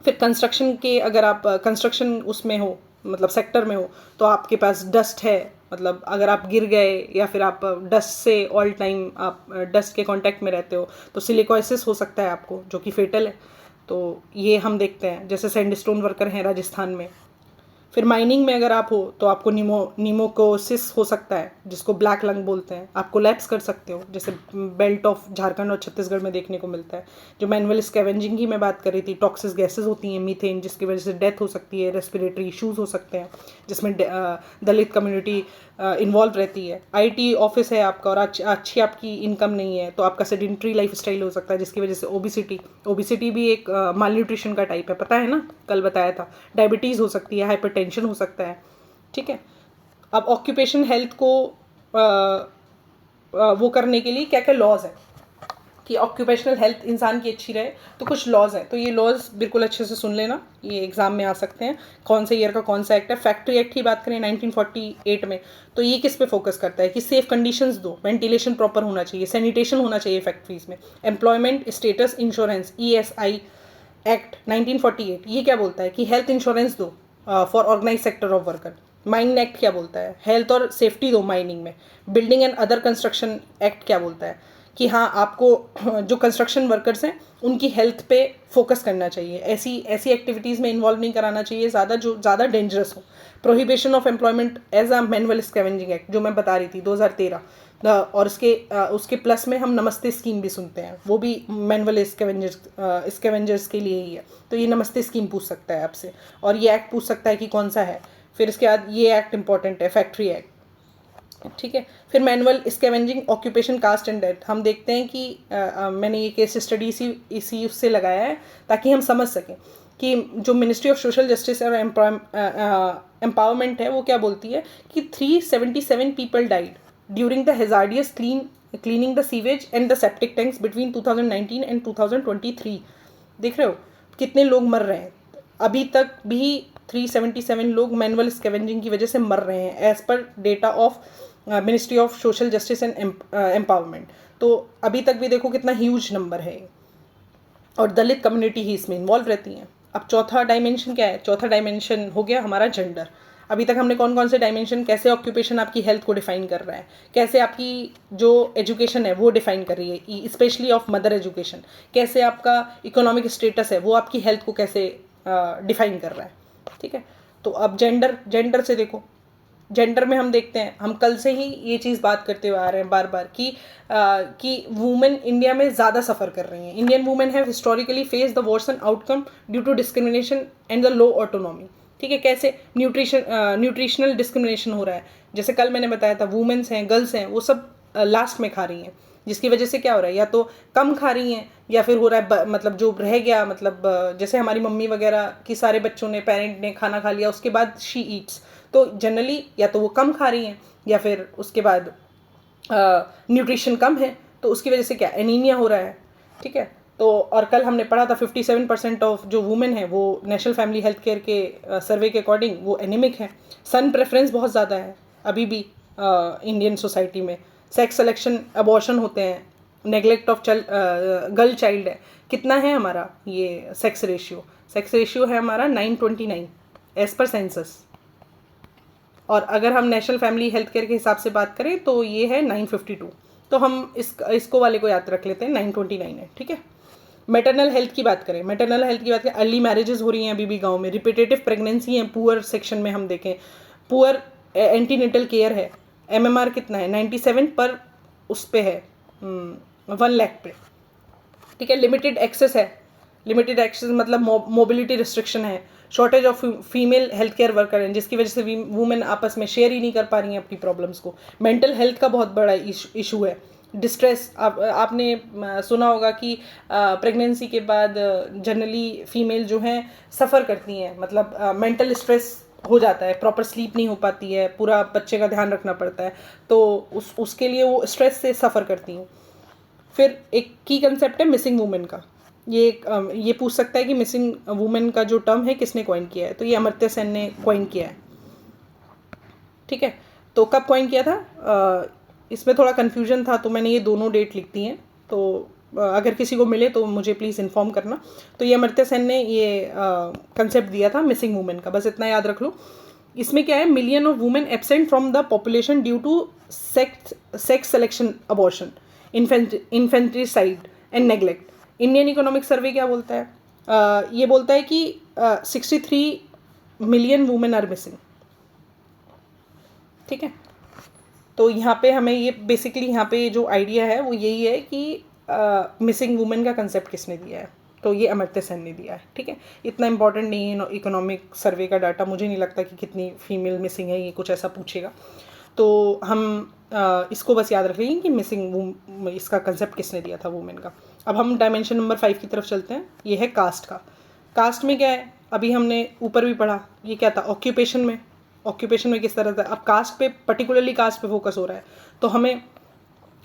फिर कंस्ट्रक्शन के, अगर आप कंस्ट्रक्शन उसमें हो, मतलब सेक्टर में हो, तो आपके पास डस्ट है, मतलब अगर आप गिर गए या फिर आप डस्ट से ऑल टाइम आप डस्ट के कांटेक्ट में रहते हो तो सिलिकोसिस हो सकता है आपको, जो कि फेटल है। तो ये हम देखते हैं, जैसे सैंडस्टोन वर्कर हैं राजस्थान में। फिर माइनिंग में अगर आप हो तो आपको नीमोकोसिस हो सकता है, जिसको ब्लैक लंग बोलते हैं। आप कोलैप्स कर सकते हो, जैसे बेल्ट ऑफ झारखंड और छत्तीसगढ़ में देखने को मिलता है। जो मैनुअल स्कैवेंजिंग की मैं बात कर रही थी, टॉक्सिक गैसेस होती हैं, मीथेन, जिसकी वजह से डेथ हो सकती है, रेस्पिरेटरी इश्यूज हो सकते हैं, जिसमें दलित कम्युनिटी इन्वॉल्व रहती है। आईटी ऑफिस है आपका और अच्छी आपकी इनकम नहीं है, तो आपका सेडेंट्री लाइफ स्टाइल हो सकता है, जिसकी वजह से ओबिसिटी भी एक माल न्यूट्रिशन का टाइप है, पता है ना, कल बताया था। डायबिटीज़ हो सकती है, हाइपरटेंशन हो सकता है। ठीक है, अब ऑक्यूपेशन हेल्थ को वो करने के लिए क्या क्या लॉज है कि ऑक्यूपेशनल हेल्थ इंसान की अच्छी रहे, तो कुछ लॉज हैं। तो ये लॉज बिल्कुल अच्छे से सुन लेना, ये एग्जाम में आ सकते हैं। कौन से ईयर का कौन सा एक्ट है। फैक्ट्री एक्ट की बात करें 1948 में, तो ये किस पे फोकस करता है कि सेफ कंडीशंस दो, वेंटिलेशन प्रॉपर होना चाहिए, सैनिटेशन होना चाहिए फैक्ट्रीज में। Employment status insurance, ESI act 1948, ये क्या बोलता है कि हेल्थ इंश्योरेंस दो for organise sector of worker. Mining act क्या बोलता है, हेल्थ और सेफ्टी दो माइनिंग में। Building and other construction act क्या बोलता है कि हाँ, आपको जो कंस्ट्रक्शन वर्कर्स हैं उनकी हेल्थ पे फोकस करना चाहिए, ऐसी एक्टिविटीज़ में इन्वॉल्व नहीं कराना चाहिए ज़्यादा, जो ज़्यादा डेंजरस हो। Prohibition of employment as a manual scavenging act, जो मैं बता रही थी 2013। और उसके प्लस में हम नमस्ते स्कीम भी सुनते हैं, वो भी मैनुअल स्कैवेंजर्स के लिए ही है। तो ये नमस्ते स्कीम पूछ सकता है आपसे, और ये एक्ट पूछ सकता है कि कौन सा है। फिर इसके बाद ये एक्ट इंपॉर्टेंट है, फैक्ट्री एक्ट। ठीक है, फिर scavenging occupation caste and death. हम देखते हैं कि मैंने ये केस स्टडी इसी उससे लगाया है ताकि हम समझ सकें कि जो मिनिस्ट्री ऑफ सोशल जस्टिस और एम्पावरमेंट है वो क्या बोलती है कि 377 people died during the hazardous cleaning the sewage and the septic tanks between 2019 and 2023। देख रहे हो कितने लोग मर रहे हैं। अभी तक भी 377 लोग मैनुअल स्कैवेंजिंग की वजह से मर रहे हैं, as per data of ministry of social justice and empowerment. तो अभी तक भी देखो कितना ह्यूज नंबर है, और दलित कम्युनिटी ही इसमें इन्वॉल्व रहती हैं। अब चौथा डायमेंशन क्या है, चौथा डायमेंशन हो गया हमारा जेंडर। अभी तक हमने कौन कौन से डायमेंशन, कैसे ऑक्यूपेशन आपकी हेल्थ को डिफाइन कर रहा है, कैसे आपकी जो एजुकेशन है वो डिफाइन कर रही है, स्पेशली ऑफ मदर एजुकेशन, कैसे आपका इकोनॉमिक स्टेटस है वो आपकी हेल्थ को कैसे डिफाइन कर रहा है। ठीक है, तो अब जेंडर से देखो, जेंडर में हम देखते हैं, हम कल से ही ये चीज़ बात करते हुए आ रहे हैं बार बार कि वुमेन इंडिया में ज़्यादा सफ़र कर रही हैं। Indian women have historically face the worsen outcome due to discrimination and the low autonomy. ठीक है, कैसे न्यूट्रिशनल डिस्क्रिमिनेशन हो रहा है। जैसे कल मैंने बताया था, वुमेन्स हैं, गर्ल्स हैं, वो सब लास्ट में खा रही हैं, जिसकी वजह से क्या हो रहा है, या तो कम खा रही हैं या फिर हो रहा है मतलब जो रह गया, मतलब जैसे हमारी मम्मी वगैरह की सारे बच्चों ने, पेरेंट ने खाना खा लिया, उसके बाद शी ईट्स, तो जनरली या तो वो कम खा रही हैं या फिर उसके बाद न्यूट्रिशन कम है, तो उसकी वजह से क्या एनीमिया हो रहा है। ठीक है, तो और कल हमने पढ़ा था 57% ऑफ जो वुमेन है वो नेशनल फैमिली हेल्थ केयर के सर्वे के अकॉर्डिंग वो एनीमिक है। सन प्रेफरेंस बहुत ज़्यादा है अभी भी इंडियन सोसाइटी में। सेक्स सिलेक्शन, अबॉर्शन होते हैं, नेग्लेक्ट ऑफ गर्ल चाइल्ड है, कितना है हमारा ये सेक्स रेशियो है हमारा 929 एज पर सेंसस। और अगर हम नेशनल फैमिली हेल्थ केयर के हिसाब से बात करें तो ये है 952। तो हम इसको वाले को याद रख लेते हैं, 929 है, ठीक है। मैटरनल हेल्थ की बात करें, अर्ली मैरिजेस हो रही हैं अभी भी गांव में, रिपीटेटिव प्रेगनेंसी है, पुअर सेक्शन में हम देखें, पुअर एंटीनेटल केयर है, MMR कितना है 97 पर उस पे है 1 लाख पे, ठीक है। लिमिटेड एक्सेस मतलब मोबिलिटी रिस्ट्रिक्शन है, shortage of female health care worker हैं जिसकी वजह से वुमेन आपस में शेयर ही नहीं कर पा रही हैं अपनी प्रॉब्लम्स को। मेंटल हेल्थ का बहुत बड़ा इशू है, डिस्ट्रेस। आपने सुना होगा कि प्रेगनेंसी के बाद जनरली फीमेल जो हैं सफ़र करती हैं, मतलब मेंटल स्ट्रेस हो जाता है, प्रॉपर स्लीप नहीं हो पाती है, पूरा बच्चे का ध्यान रखना पड़ता है, तो उसके लिए वो स्ट्रेस से सफ़र करती हैं। फिर एक की कंसेप्ट है मिसिंग वुमेन का। ये पूछ सकता है कि मिसिंग वुमेन का जो टर्म है किसने कॉइन किया है, तो ये अमर्त्य सेन ने कॉइन किया है, ठीक है। तो कब कॉइन किया था, इसमें थोड़ा कन्फ्यूजन था तो मैंने ये दोनों डेट लिख दी हैं, तो अगर किसी को मिले तो मुझे प्लीज़ इन्फॉर्म करना। तो ये अमर्त्य सेन ने ये कंसेप्ट दिया था मिसिंग वुमेन का, बस इतना याद रख लो। इसमें क्या है, million of women absent from the population due to sex selection, abortion, infanticide and neglect. Indian economic survey क्या बोलता है, ये बोलता है कि 63 मिलियन वुमेन आर मिसिंग, ठीक है। तो यहाँ पे हमें ये बेसिकली यहाँ पे जो आइडिया है वो यही है कि मिसिंग वुमेन का कंसेप्ट किसने दिया है, तो ये अमर्त्य सेन ने दिया है, ठीक है। इतना इंपॉर्टेंट नहीं है इकोनॉमिक सर्वे का डाटा, मुझे नहीं लगता कि कितनी फीमेल मिसिंग है, ये कुछ ऐसा पूछेगा। तो हम इसको बस याद रख लेंगे कि मिसिंग इसका कंसेप्ट किसने दिया था वुमेन का। अब हम डायमेंशन नंबर 5 की तरफ चलते हैं, ये है कास्ट का। कास्ट में क्या है, अभी हमने ऊपर भी पढ़ा, ये क्या था ऑक्यूपेशन में किस तरह था। अब कास्ट पे, पर्टिकुलरली कास्ट पे फोकस हो रहा है, तो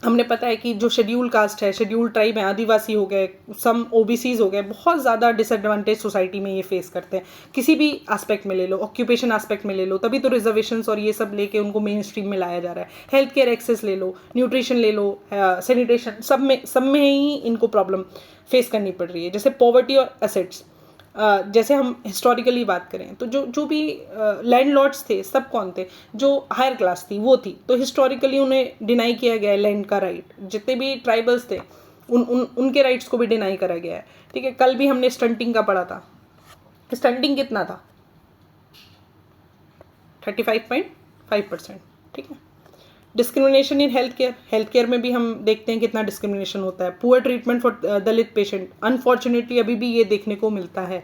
हमने पता है कि जो शेड्यूल कास्ट है, शेड्यूल ट्राइब है, आदिवासी हो गए, सम ओबीसीज हो गए, बहुत ज़्यादा डिसएडवांटेज सोसाइटी में ये फेस करते हैं। किसी भी एस्पेक्ट में ले लो, ऑक्यूपेशन एस्पेक्ट में ले लो, तभी तो रिजर्वेशंस और ये सब लेके उनको मेन स्ट्रीम में लाया जा रहा है। हेल्थ केयर एक्सेस ले लो, न्यूट्रिशन ले लो, सैनिटेशन, सब में ही इनको प्रॉब्लम फेस करनी पड़ रही है। जैसे पॉवर्टी और एसेट्स, जैसे हम हिस्टोरिकली बात करें तो जो भी लैंडलॉर्ड्स थे सब कौन थे, जो हायर क्लास थी वो थी, तो हिस्टोरिकली उन्हें डिनाई किया गया है लैंड का राइट। जितने भी ट्राइबल्स थे उनके राइट्स को भी डिनाई करा गया है, ठीक है। कल भी हमने स्टंटिंग का पढ़ा था, स्टंटिंग कितना था 35.5%, ठीक है। डिस्क्रिमिनेशन इन हेल्थ केयर में भी हम देखते हैं कितना डिस्क्रिमिनेशन होता है। Poor treatment for Dalit patient, unfortunately अभी भी ये देखने को मिलता है।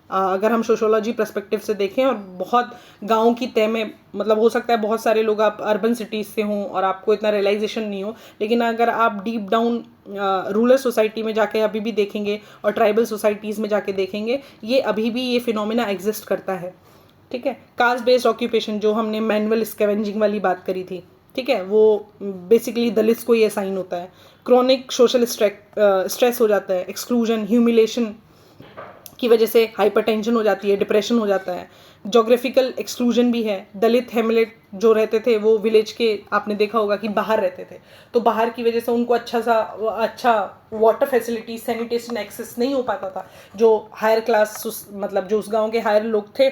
अगर हम सोशोलॉजी पर्सपेक्टिव से देखें, और बहुत गांव की तय में, मतलब हो सकता है बहुत सारे लोग आप अर्बन सिटीज़ से हों और आपको इतना रियलाइजेशन नहीं हो, लेकिन अगर आप डीप डाउन रूरल सोसाइटी में जाके अभी भी देखेंगे और ट्राइबल सोसाइटीज़ में जाके देखेंगे, ये अभी भी ये फिनोमिना एग्जिस्ट करता है, ठीक है। कास्ट बेस्ड ऑक्यूपेशन, जो हमने मैनुअल स्कैवेंजिंग वाली बात करी थी, ठीक है, वो बेसिकली दलित्स को ये साइन होता है। क्रॉनिक सोशल स्ट्रेस हो जाता है, एक्सक्लूजन, ह्यूमिलेशन की वजह से हाइपरटेंशन हो जाती है, डिप्रेशन हो जाता है। जोग्राफिकल एक्सक्लूजन भी है, दलित हेमलेट जो रहते थे वो विलेज के, आपने देखा होगा कि बाहर रहते थे, तो बाहर की वजह से उनको अच्छा वाटर फैसिलिटी, सैनिटेशन एक्सेस नहीं हो पाता था। जो हायर क्लास, मतलब जो उस गांव के हायर लोग थे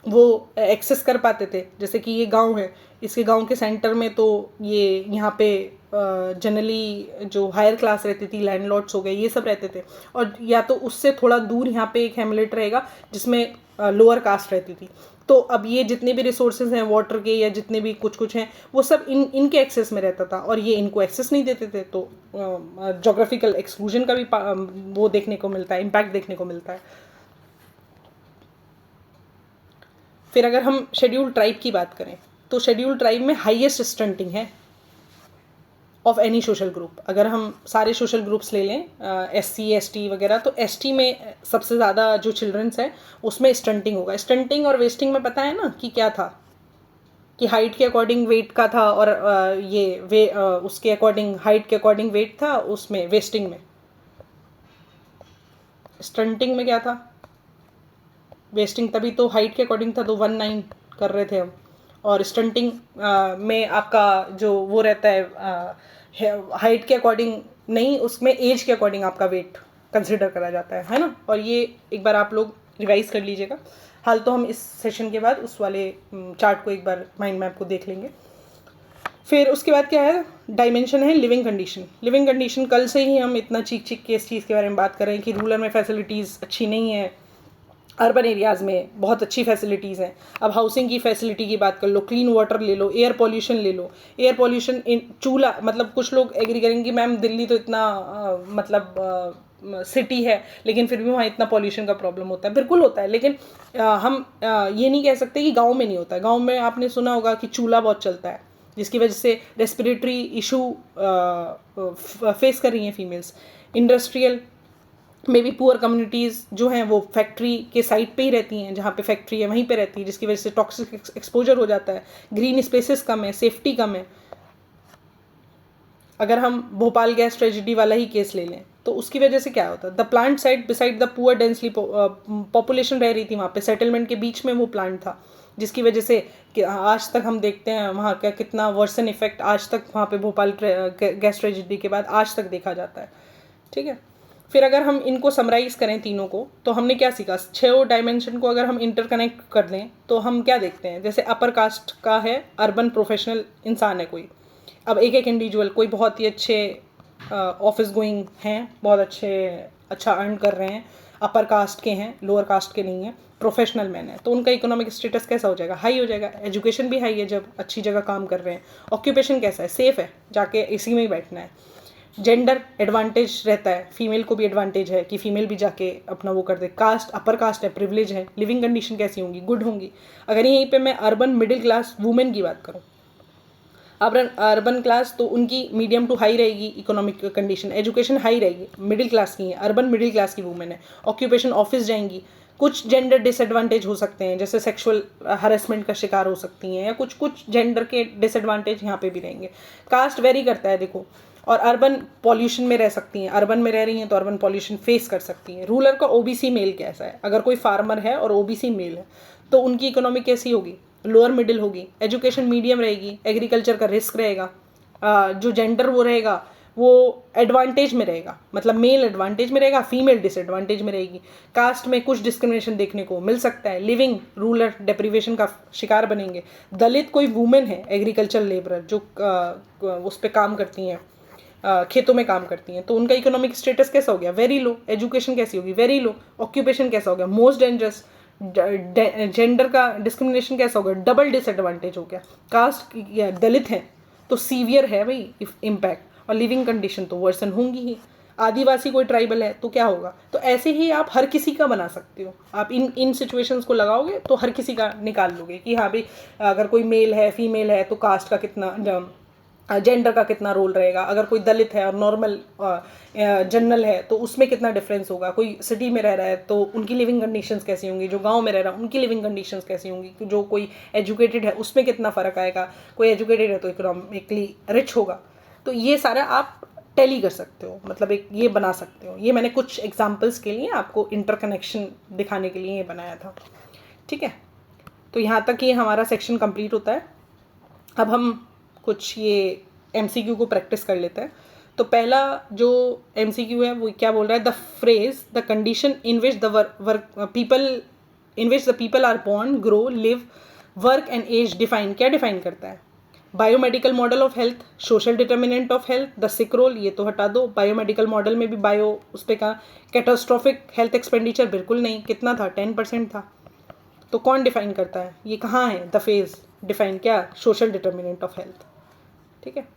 वो एक्सेस कर पाते थे। जैसे कि ये गांव है, इसके गांव के सेंटर में, तो ये यहाँ पे जनरली जो हायर क्लास रहती थी, लैंडलॉर्ड्स हो गए, ये सब रहते थे। और या तो उससे थोड़ा दूर यहाँ पे एक हैमलेट रहेगा जिसमें लोअर कास्ट रहती थी। तो अब ये जितने भी रिसोर्सेज हैं वाटर के या जितने भी कुछ हैं, वो सब इनके एक्सेस में रहता था और ये इनको एक्सेस नहीं देते थे। तो जोग्राफिकल एक्सक्लूजन का भी वो देखने को मिलता है, इम्पैक्ट देखने को मिलता है। फिर अगर हम शेड्यूल ट्राइब की बात करें, तो शेड्यूल ट्राइब में हाईएस्ट स्टंटिंग है ऑफ एनी सोशल ग्रुप। अगर हम सारे सोशल ग्रुप्स ले लें, SC ST वगैरह, तो ST में सबसे ज़्यादा जो चिल्ड्रंस है उसमें स्टंटिंग होगा। स्टंटिंग और वेस्टिंग में पता है ना कि क्या था, कि हाइट के अकॉर्डिंग वेट का था, और उसके अकॉर्डिंग हाइट के अकॉर्डिंग वेट था उसमें, वेस्टिंग में। स्टंटिंग में क्या था, वेस्टिंग, तभी तो हाइट के अकॉर्डिंग था तो 19 कर रहे थे हम। और स्टंटिंग में आपका जो वो रहता है, हाइट के अकॉर्डिंग नहीं, उसमें एज के अकॉर्डिंग आपका वेट कंसिडर करा जाता है ना। और ये एक बार आप लोग रिवाइज कर लीजिएगा। हाल तो हम इस सेशन के बाद उस वाले चार्ट को एक बार माइंड मैप को देख लेंगे। फिर उसके बाद क्या है, डायमेंशन है लिविंग कंडीशन। लिविंग कंडीशन कल से ही हम इतना चीख के इस चीज़ के बारे में बात कर रहे हैं कि रूरल में फैसिलिटीज़ अच्छी नहीं है, अर्बन एरियाज़ में बहुत अच्छी फैसिलिटीज़ हैं। अब हाउसिंग की फैसिलिटी की बात कर लो, क्लीन वाटर ले लो, एयर पॉल्यूशन ले लो। एयर पॉल्यूशन इन चूल्हा, मतलब कुछ लोग एग्री करेंगे कि मैम दिल्ली तो इतना सिटी है लेकिन फिर भी वहाँ इतना पॉल्यूशन का प्रॉब्लम होता है। बिल्कुल होता है, लेकिन हम ये नहीं कह सकते कि गांव में नहीं होता है। गांव में आपने सुना होगा कि चूल्हा बहुत चलता है, जिसकी वजह से रेस्पिरेटरी इशू फेस कर रही हैं फीमेल्स। इंडस्ट्रियल में भी पुअर कम्युनिटीज़ जो हैं वो फैक्ट्री के साइड पे ही रहती हैं, जहाँ पे फैक्ट्री है वहीं पे रहती है, जिसकी वजह से टॉक्सिक एक्सपोजर हो जाता है। ग्रीन स्पेसेस कम है, सेफ्टी कम है। अगर हम भोपाल गैस ट्रेजिडी वाला ही केस ले लें तो उसकी वजह से क्या होता है, the plant side beside the poor densely population रह रही थी वहाँ पे, सेटलमेंट के बीच में वो प्लांट था, जिसकी वजह से कि आज तक हम देखते हैं वहाँ का कितना वर्सन इफेक्ट आज तक वहाँ पे भोपाल गैस ट्रेजिडी के बाद आज तक देखा जाता है। ठीक है, फिर अगर हम इनको समराइज करें तीनों को तो हमने क्या सीखा, 6 डायमेंशन को अगर हम इंटरकनेक्ट कर लें तो हम क्या देखते हैं, जैसे अपर कास्ट का है, अर्बन प्रोफेशनल इंसान है कोई। अब एक एक इंडिविजुअल, कोई बहुत ही अच्छे ऑफिस गोइंग हैं, बहुत अच्छा अर्न कर रहे हैं, अपर कास्ट के हैं, लोअर कास्ट के नहीं हैं, प्रोफेशनल मैन है, तो उनका इकोनॉमिक स्टेटस कैसा हो जाएगा, हाई हो जाएगा। एजुकेशन भी हाई है जब अच्छी जगह काम कर रहे हैं। ऑक्यूपेशन कैसा है, सेफ है, जाके इसी में ही बैठना है। जेंडर एडवांटेज रहता है, फीमेल को भी एडवांटेज है कि फीमेल भी जाके अपना वो कर दे। कास्ट अपर कास्ट है, प्रिविलेज है। लिविंग कंडीशन कैसी होंगी, गुड होंगी। अगर यहीं पे मैं अर्बन मिडिल क्लास वुमेन की बात करूँ, अर्बन क्लास तो उनकी मीडियम टू हाई रहेगी इकोनॉमिक कंडीशन, एजुकेशन हाई रहेगी, मिडिल क्लास की है, अर्बन मिडिल क्लास की वुमेन है। ऑक्यूपेशन ऑफिस जाएंगी। कुछ जेंडर डिसएडवांटेज हो सकते हैं, जैसे सेक्सुअल हरेसमेंट का शिकार हो सकती हैं, या कुछ जेंडर के डिसएडवांटेज यहाँ पे भी रहेंगे। कास्ट वेरी करता है देखो। और अर्बन पॉल्यूशन में रह सकती हैं, अर्बन में रह रही हैं तो अर्बन पॉल्यूशन फेस कर सकती हैं। रूरल का ओबीसी मेल कैसा है, अगर कोई फार्मर है और ओबीसी मेल है तो उनकी इकोनॉमी कैसी होगी, लोअर मिडिल होगी। एजुकेशन मीडियम रहेगी, एग्रीकल्चर का रिस्क रहेगा। जो जेंडर वो रहेगा वो एडवांटेज में रहेगा, मतलब मेल एडवांटेज में रहेगा, फीमेल डिसएडवांटेज में रहेगी। कास्ट में कुछ डिस्क्रिमिनेशन देखने को मिल सकता है। लिविंग रूरल डेप्रीवेशन का शिकार बनेंगे। दलित कोई वुमेन है, एग्रीकल्चर लेबरर जो उस पर काम करती हैं, खेतों में काम करती हैं, तो उनका इकोनॉमिक स्टेटस कैसा हो गया, वेरी लो। एजुकेशन कैसी होगी, वेरी लो। ऑक्यूपेशन कैसा हो गया, मोस्ट डेंजरस। जेंडर का डिस्क्रिमिनेशन कैसा हो गया, डबल डिसएडवांटेज हो गया। कास्ट या दलित हैं तो सीवियर है भाई इम्पैक्ट, और लिविंग कंडीशन तो वर्सन होंगी ही। आदिवासी कोई ट्राइबल है तो क्या होगा। तो ऐसे ही आप हर किसी का बना सकते हो। आप इन सिचुएशंस को लगाओगे तो हर किसी का निकाल लोगे कि हाँ भाई अगर कोई मेल है फीमेल है तो कास्ट का कितना, जेंडर का कितना रोल रहेगा। अगर कोई दलित है और नॉर्मल जनरल है तो उसमें कितना डिफरेंस होगा। कोई सिटी में रह रहा है तो उनकी लिविंग कंडीशंस कैसी होंगी, जो गांव में रह रहा है उनकी लिविंग कंडीशंस कैसी होंगी, जो कोई एजुकेटेड है उसमें कितना फ़र्क आएगा। कोई एजुकेटेड है तो इकोनॉमिकली रिच होगा। तो ये सारा आप टैली कर सकते हो, मतलब एक ये बना सकते हो। ये मैंने कुछ एग्जाम्पल्स के लिए आपको इंटरकनेक्शन दिखाने के लिए ये बनाया था। ठीक है, तो यहाँ तक ये हमारा सेक्शन कंप्लीट होता है। अब हम कुछ ये MCQ को प्रैक्टिस कर लेते हैं। तो पहला जो MCQ है वो क्या बोल रहा है, the phrase the condition in which the people are born, grow, live, work and age define, क्या डिफाइन करता है। Biomedical model of health, social determinant of health, the sick role, ये तो हटा दो। बायोमेडिकल मॉडल में भी बायो उस पर कहा। कैटास्ट्रॉफिक हेल्थ एक्सपेंडिचर बिल्कुल नहीं, कितना था, 10% था। तो कौन डिफाइन करता है, ये कहाँ है द फेज डिफाइन, क्या, सोशल डिटर्मिनेंट ऑफ हेल्थ। ठीक है,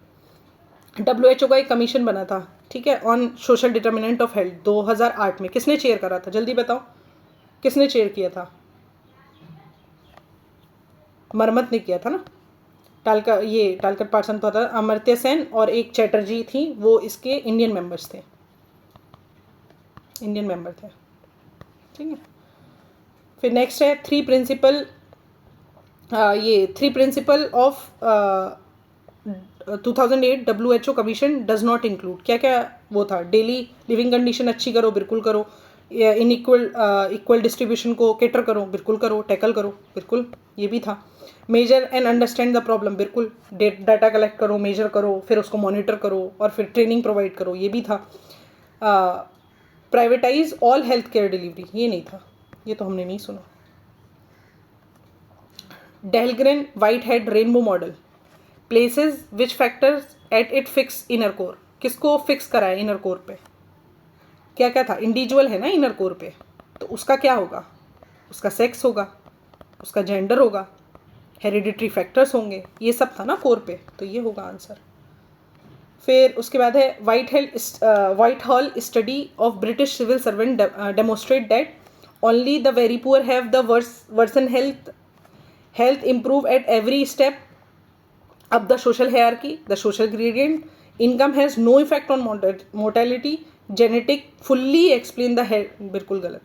WHO का एक कमीशन बना था, ठीक है, on social determinant of health 2008 में। किसने चेयर करा था, जल्दी बताओ किसने चेयर किया था। मरमत ने किया था ना, टालकर पार्सन तो था, अमर्त्य सेन और एक चैटर्जी थी, वो इसके इंडियन मेंबर थे। ठीक है, फिर नेक्स्ट है three principle of 2008 WHO commission does not include. क्या क्या वो था, डेली लिविंग कंडीशन अच्छी करो, बिल्कुल करो। इन इक्वल डिस्ट्रीब्यूशन को कैटर करो, बिल्कुल करो, टैकल करो, बिल्कुल ये भी था। Measure and understand the problem, बिल्कुल डाटा कलेक्ट करो, मेजर करो, फिर उसको मॉनिटर करो और फिर ट्रेनिंग प्रोवाइड करो, ये भी था। Privatise all health care delivery, ये नहीं था, ये तो हमने नहीं सुना। Dahlgren Whitehead rainbow model, places which factors at it fix inner core, किसको फिक्स करा है इनर कोर पे? क्या क्या था? इंडिविजुअल है ना इनर कोर पे, तो उसका क्या होगा? उसका सेक्स होगा, उसका जेंडर होगा, हेरिडिटरी फैक्टर्स होंगे, ये सब था ना कोर पे, तो ये होगा आंसर। फिर उसके बाद है Whitehall study of British civil servant demonstrate that only the very poor have the worsen health improve at every step up the social hierarchy, the social gradient. Income has no effect on mortality. Genetic fully explain the health, बिल्कुल गलत।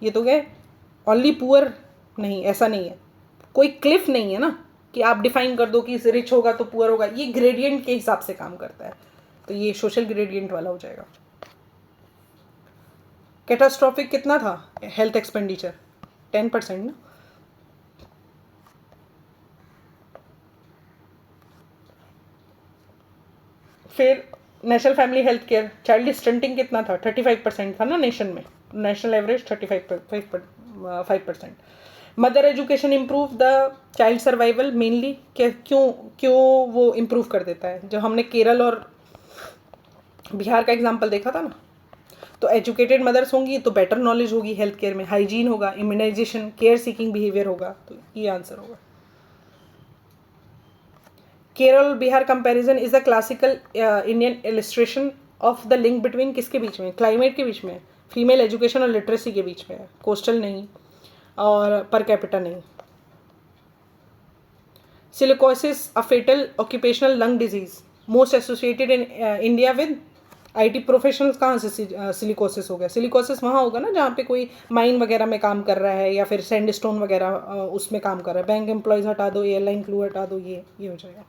ये तो क्या है? Only poor नहीं, ऐसा नहीं है, कोई क्लिफ नहीं है ना कि आप डिफाइन कर दो कि रिच होगा तो पुअर होगा, ये ग्रेडियंट के हिसाब से काम करता है, तो ये सोशल ग्रेडियंट वाला हो जाएगा। कैटास्ट्रॉफिक कितना था हेल्थ एक्सपेंडिचर? 10% ना। फिर national family health care, child stunting कितना था? 35% था ना नेशन में, national average 35%। Mother education improve the child survival mainly, क्यों क्यों वो इम्प्रूव कर देता है? जब हमने केरल और बिहार का एग्जाम्पल देखा था ना, तो एजुकेटेड मदर्स होंगी तो बेटर नॉलेज होगी हेल्थ केयर में, हाइजीन होगा, इम्यूनाइजेशन, केयर सीकिंग बिहेवियर होगा, तो ये आंसर होगा। Kerala Bihar comparison is a classical Indian illustration of the link between, किसके बीच में? क्लाइमेट के बीच में, फीमेल एजुकेशन और लिटरेसी के बीच में, कोस्टल नहीं और पर कैपिटा नहीं। Silicosis a fatal occupational lung disease most associated in India with IT professionals. कहाँ से सिलिकोसिस हो गया? सिलिकोसिस वहाँ होगा ना जहाँ पे कोई माइन वगैरह में काम कर रहा है या फिर सैंडस्टोन वगैरह उसमें काम कर रहा है। बैंक एम्प्लॉयज़ हटा दो, एयरलाइन क्रू हटा दो, ये हो जाएगा।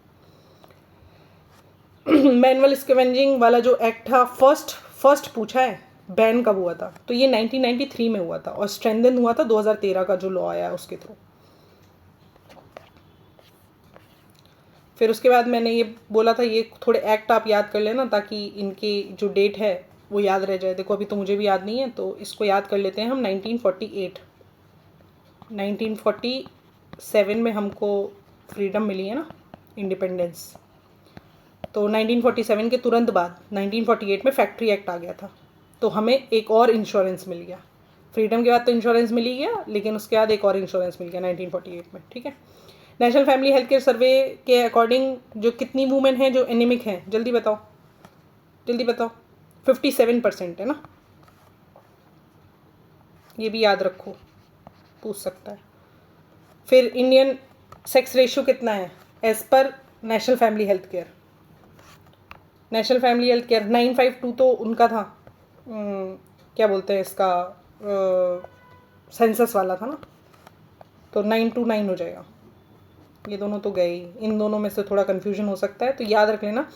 मैनुअल स्कैवेंजिंग वाला जो एक्ट था, फर्स्ट पूछा है बैन कब हुआ था? तो ये 1993 में हुआ था और स्ट्रेंथन हुआ था 2013 का जो लॉ आया उसके थ्रू। फिर उसके बाद मैंने ये बोला था ये थोड़े एक्ट आप याद कर लेना ताकि इनकी जो डेट है वो याद रह जाए। देखो अभी तो मुझे भी याद नहीं है, तो इसको याद कर लेते हैं हम। 1947 में हमको फ्रीडम मिली है ना, इंडिपेंडेंस। तो 1947 के तुरंत बाद 1948 में फैक्ट्री एक्ट आ गया था, तो हमें एक और इंश्योरेंस मिल गया। फ्रीडम के बाद तो इंश्योरेंस मिल ही गया, लेकिन उसके बाद एक और इंश्योरेंस मिल गया 1948 में, ठीक है। नेशनल फैमिली हेल्थ केयर सर्वे के अकॉर्डिंग जो कितनी वुमेन हैं जो एनीमिक हैं? जल्दी बताओ, जल्दी बताओ। 57% है ना, ये भी याद रखो, पूछ सकता है। फिर इंडियन सेक्स रेशियो कितना है as per national family health care? National family health care 952 तो उनका था, क्या बोलते हैं इसका, सेंसस वाला था ना, तो 929 हो जाएगा। ये दोनों तो गए ही, इन दोनों में से थोड़ा कन्फ्यूजन हो सकता है, तो याद रख लेना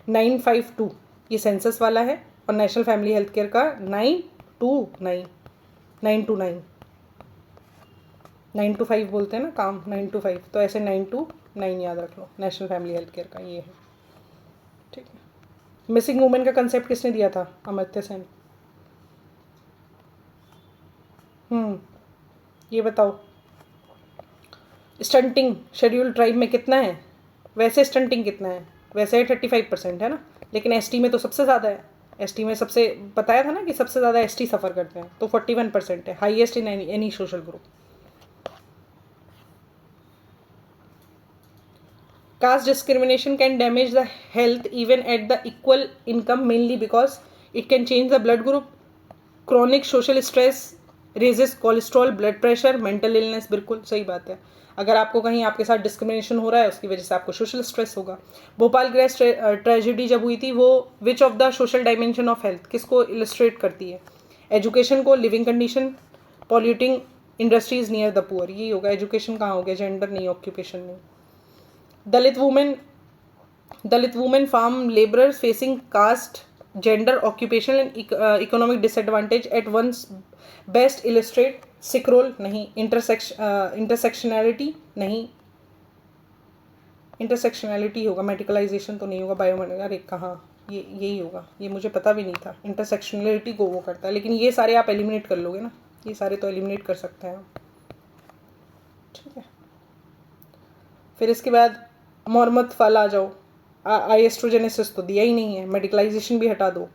952 ये सेंसस वाला है और नेशनल फैमिली हेल्थ केयर का 929 925 बोलते हैं ना काम, 925, तो ऐसे 929 याद रख लो। नेशनल फैमिली हेल्थ केयर का ये है, ठीक है। मिसिंग वुमेन का कंसेप्ट किसने दिया था? अमर्त्य सेन। ये बताओ स्टंटिंग शेड्यूल ट्राइब में कितना है? वैसे स्टंटिंग कितना है? वैसे 35% है ना, लेकिन एसटी में तो सबसे ज़्यादा है। एसटी में सबसे बताया था ना कि सबसे ज़्यादा एसटी सफ़र करते हैं, तो 41% है, highest in any social group. Caste discrimination can damage the health even at the equal income, mainly because it can change the blood group. Chronic social stress raises cholesterol, blood pressure, mental illness। बिल्कुल सही बात है। अगर आपको कहीं आपके साथ discrimination हो रहा है उसकी वजह से आपको सोशल स्ट्रेस होगा। भोपाल गैस ट्रेजिडी जब हुई थी वो which of the social dimension of health किसको इलस्ट्रेट करती है? एजुकेशन को, living condition, polluting industries near the poor, ये होगा। एजुकेशन कहाँ हो गया? जेंडर नहीं, ऑक्यूपेशन नहीं। Dalit women farm labourers facing caste gender, occupation and economic disadvantage at once best illustrate. Sick role नहीं, intersectionality नहीं, intersectionality होगा, medicalization तो नहीं होगा, बायोमेडिकल एक कहाँ, ये यही होगा, ये मुझे पता भी नहीं था, intersectionality को वो करता है, लेकिन ये सारे आप एलिमिनेट कर लोगे ना, ये सारे तो एलिमिनेट कर सकते हैं आप, ठीक है। फिर इसके बाद मोरमत फल आ जाओ, आइएस्ट्रोजेनेसिस तो दिया ही नहीं है, मेडिकलाइजेशन भी हटा दो।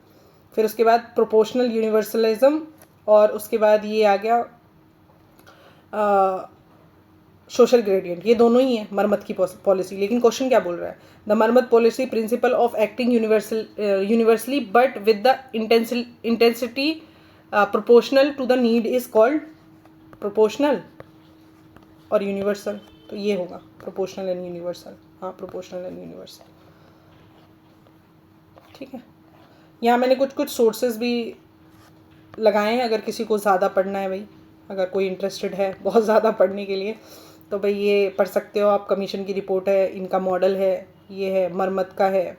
फिर उसके बाद प्रोपोर्शनल यूनिवर्सलिज्म, और उसके बाद ये आ गया सोशल ग्रेडियंट, ये दोनों ही है मरमत की पॉलिसी। लेकिन क्वेश्चन क्या बोल रहा है, the Marmot policy principle of acting universally but with the intensity proportional to the need is called proportional और यूनिवर्सल, तो ये होगा प्रोपोर्शनल एंड यूनिवर्सल, हाँ प्रोपोर्शनल एंड यूनिवर्सल, ठीक है। यहाँ मैंने कुछ कुछ सोर्सेज भी लगाए हैं, अगर किसी को ज़्यादा पढ़ना है भाई, अगर कोई इंटरेस्टेड है बहुत ज़्यादा पढ़ने के लिए, तो भाई ये पढ़ सकते हो आप। कमीशन की रिपोर्ट है, इनका मॉडल है, ये है मरमत का है,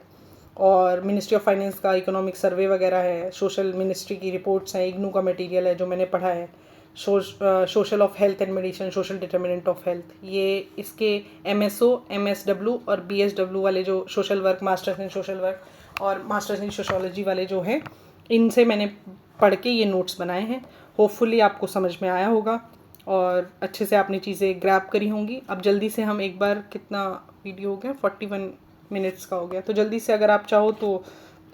और मिनिस्ट्री ऑफ फाइनेंस का इकोनॉमिक सर्वे वगैरह है, सोशल मिनिस्ट्री की रिपोर्ट्स हैं, इग्नू का मटेरियल है जो मैंने पढ़ा है, social of health and medicine, social determinant of health, ये इसके MSO, MSW और BSW वाले जो social work, masters in social work और मास्टर्स इन सोशोलॉजी वाले जो हैं, इनसे मैंने पढ़ के ये नोट्स बनाए हैं। होपफुली आपको समझ में आया होगा और अच्छे से आपने चीज़ें ग्रैब करी होंगी। अब जल्दी से हम एक बार, कितना वीडियो हो गया, 41 मिनट्स का हो गया, तो जल्दी से अगर आप चाहो तो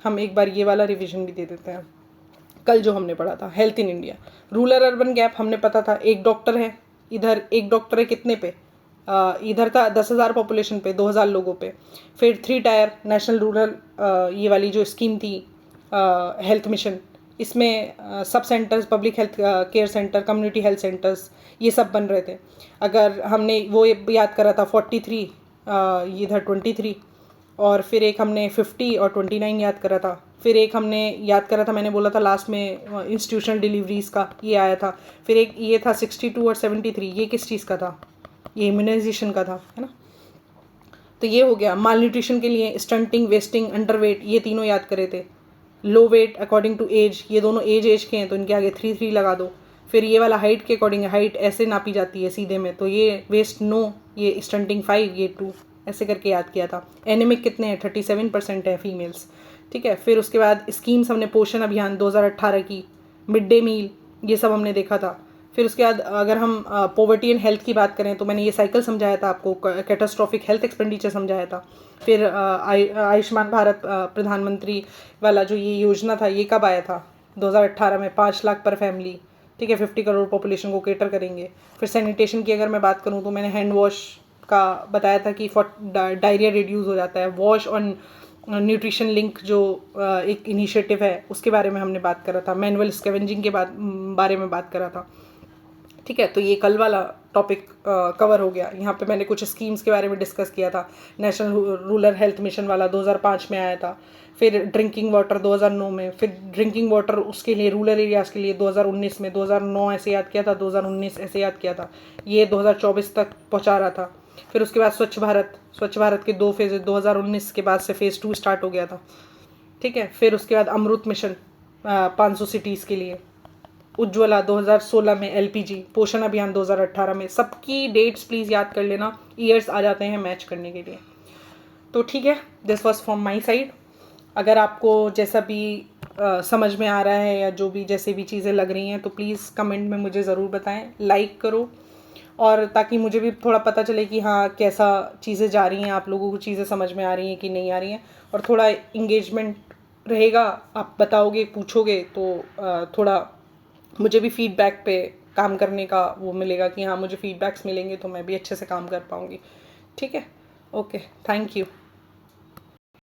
हम एक बार ये वाला रिवीजन भी दे देते हैं। कल जो हमने पढ़ा था health in India, rural urban gap हमने पता था, एक डॉक्टर है इधर, एक डॉक्टर है कितने पे, इधर था 10,000 पॉपुलेशन पे, 2,000 लोगों पे। फिर 3 टायर नेशनल रूरल, ये वाली जो स्कीम थी हेल्थ मिशन, इसमें सब centres, public health care centre, community health centres, ये सब बन रहे थे। अगर हमने वो याद करा था 43, इधर 23, और फिर एक हमने 50 और 29 याद करा था। फिर एक हमने याद करा था, मैंने बोला था लास्ट में इंस्टीट्यूशनल डिलीवरीज का, ये आया था। फिर एक ये था 62 और 73, ये किस चीज़ का था, ये इम्यूनाइजेशन का था, है ना। तो ये हो गया। माल न्यूट्रिशन के लिए स्टंटिंग, वेस्टिंग, अंडरवेट, ये तीनों याद करे थे। लो वेट अकॉर्डिंग टू एज, ये दोनों एज के हैं तो इनके आगे 3 लगा दो। फिर ये वाला हाइट के अकॉर्डिंग, हाइट ऐसे नापी जाती है सीधे में, तो ये वेस्ट नो, ये स्टंटिंग 5, ये 2, ऐसे करके याद किया था। एनीमिक कितने हैं, 37% है फीमेल्स, ठीक है। फिर उसके बाद स्कीम्स हमने पोषण अभियान 2018 की, मिड डे मील, ये सब हमने देखा था। फिर उसके बाद अगर हम पॉवर्टी एंड हेल्थ की बात करें तो मैंने ये साइकिल समझाया था आपको, कैटास्ट्रॉफिक हेल्थ एक्सपेंडिचर समझाया था। फिर आयुष्मान भारत प्रधानमंत्री वाला जो ये योजना था, ये कब आया था, 2018 में, 5 लाख पर फैमिली, ठीक है, 50 करोड़ पॉपुलेशन को केटर करेंगे। फिर सैनिटेशन की अगर मैं बात करूँ तो मैंने हैंड वॉश का बताया था कि डायरिया रिड्यूस हो जाता है। वॉश ऑन न्यूट्रिशन लिंक जो एक इनिशिएटिव है, उसके बारे में हमने बात करा था। मैनुअल स्कैवेंजिंग के बारे में बात करा था, ठीक है। तो ये कल वाला टॉपिक कवर हो गया। यहाँ पे मैंने कुछ स्कीम्स के बारे में डिस्कस किया था। नेशनल रूरल हेल्थ मिशन वाला 2005 में आया था। फिर ड्रिंकिंग वाटर 2009 में, फिर ड्रिंकिंग वाटर उसके लिए रूरल एरियाज़ के लिए 2019 में, 2009 ऐसे याद किया था, 2019 ऐसे याद किया था, ये 2024 तक पहुँचा रहा था। फिर उसके बाद स्वच्छ भारत के 2 फेज, 2019 के बाद से फेज़ 2 स्टार्ट हो गया था, ठीक है। फिर उसके बाद अमृत मिशन 500 सिटीज़ के लिए, उज्ज्वला 2016 में, LPG, पोषण अभियान 2018 में। सबकी डेट्स प्लीज़ याद कर लेना, ईयर्स आ जाते हैं मैच करने के लिए। तो ठीक है, this was from my side. अगर आपको जैसा भी समझ में आ रहा है या जो भी जैसे भी चीज़ें लग रही हैं तो प्लीज़ कमेंट में मुझे ज़रूर बताएं, लाइक करो, और ताकि मुझे भी थोड़ा पता चले कि हाँ कैसा चीज़ें जा रही हैं, आप लोगों को चीज़ें समझ में आ रही हैं कि नहीं आ रही हैं, और थोड़ा इंगेजमेंट रहेगा। आप बताओगे, पूछोगे तो थोड़ा मुझे भी फीडबैक पे काम करने का वो मिलेगा कि हाँ मुझे फीडबैक्स मिलेंगे तो मैं भी अच्छे से काम कर पाऊँगी, ठीक है। Okay, thank you.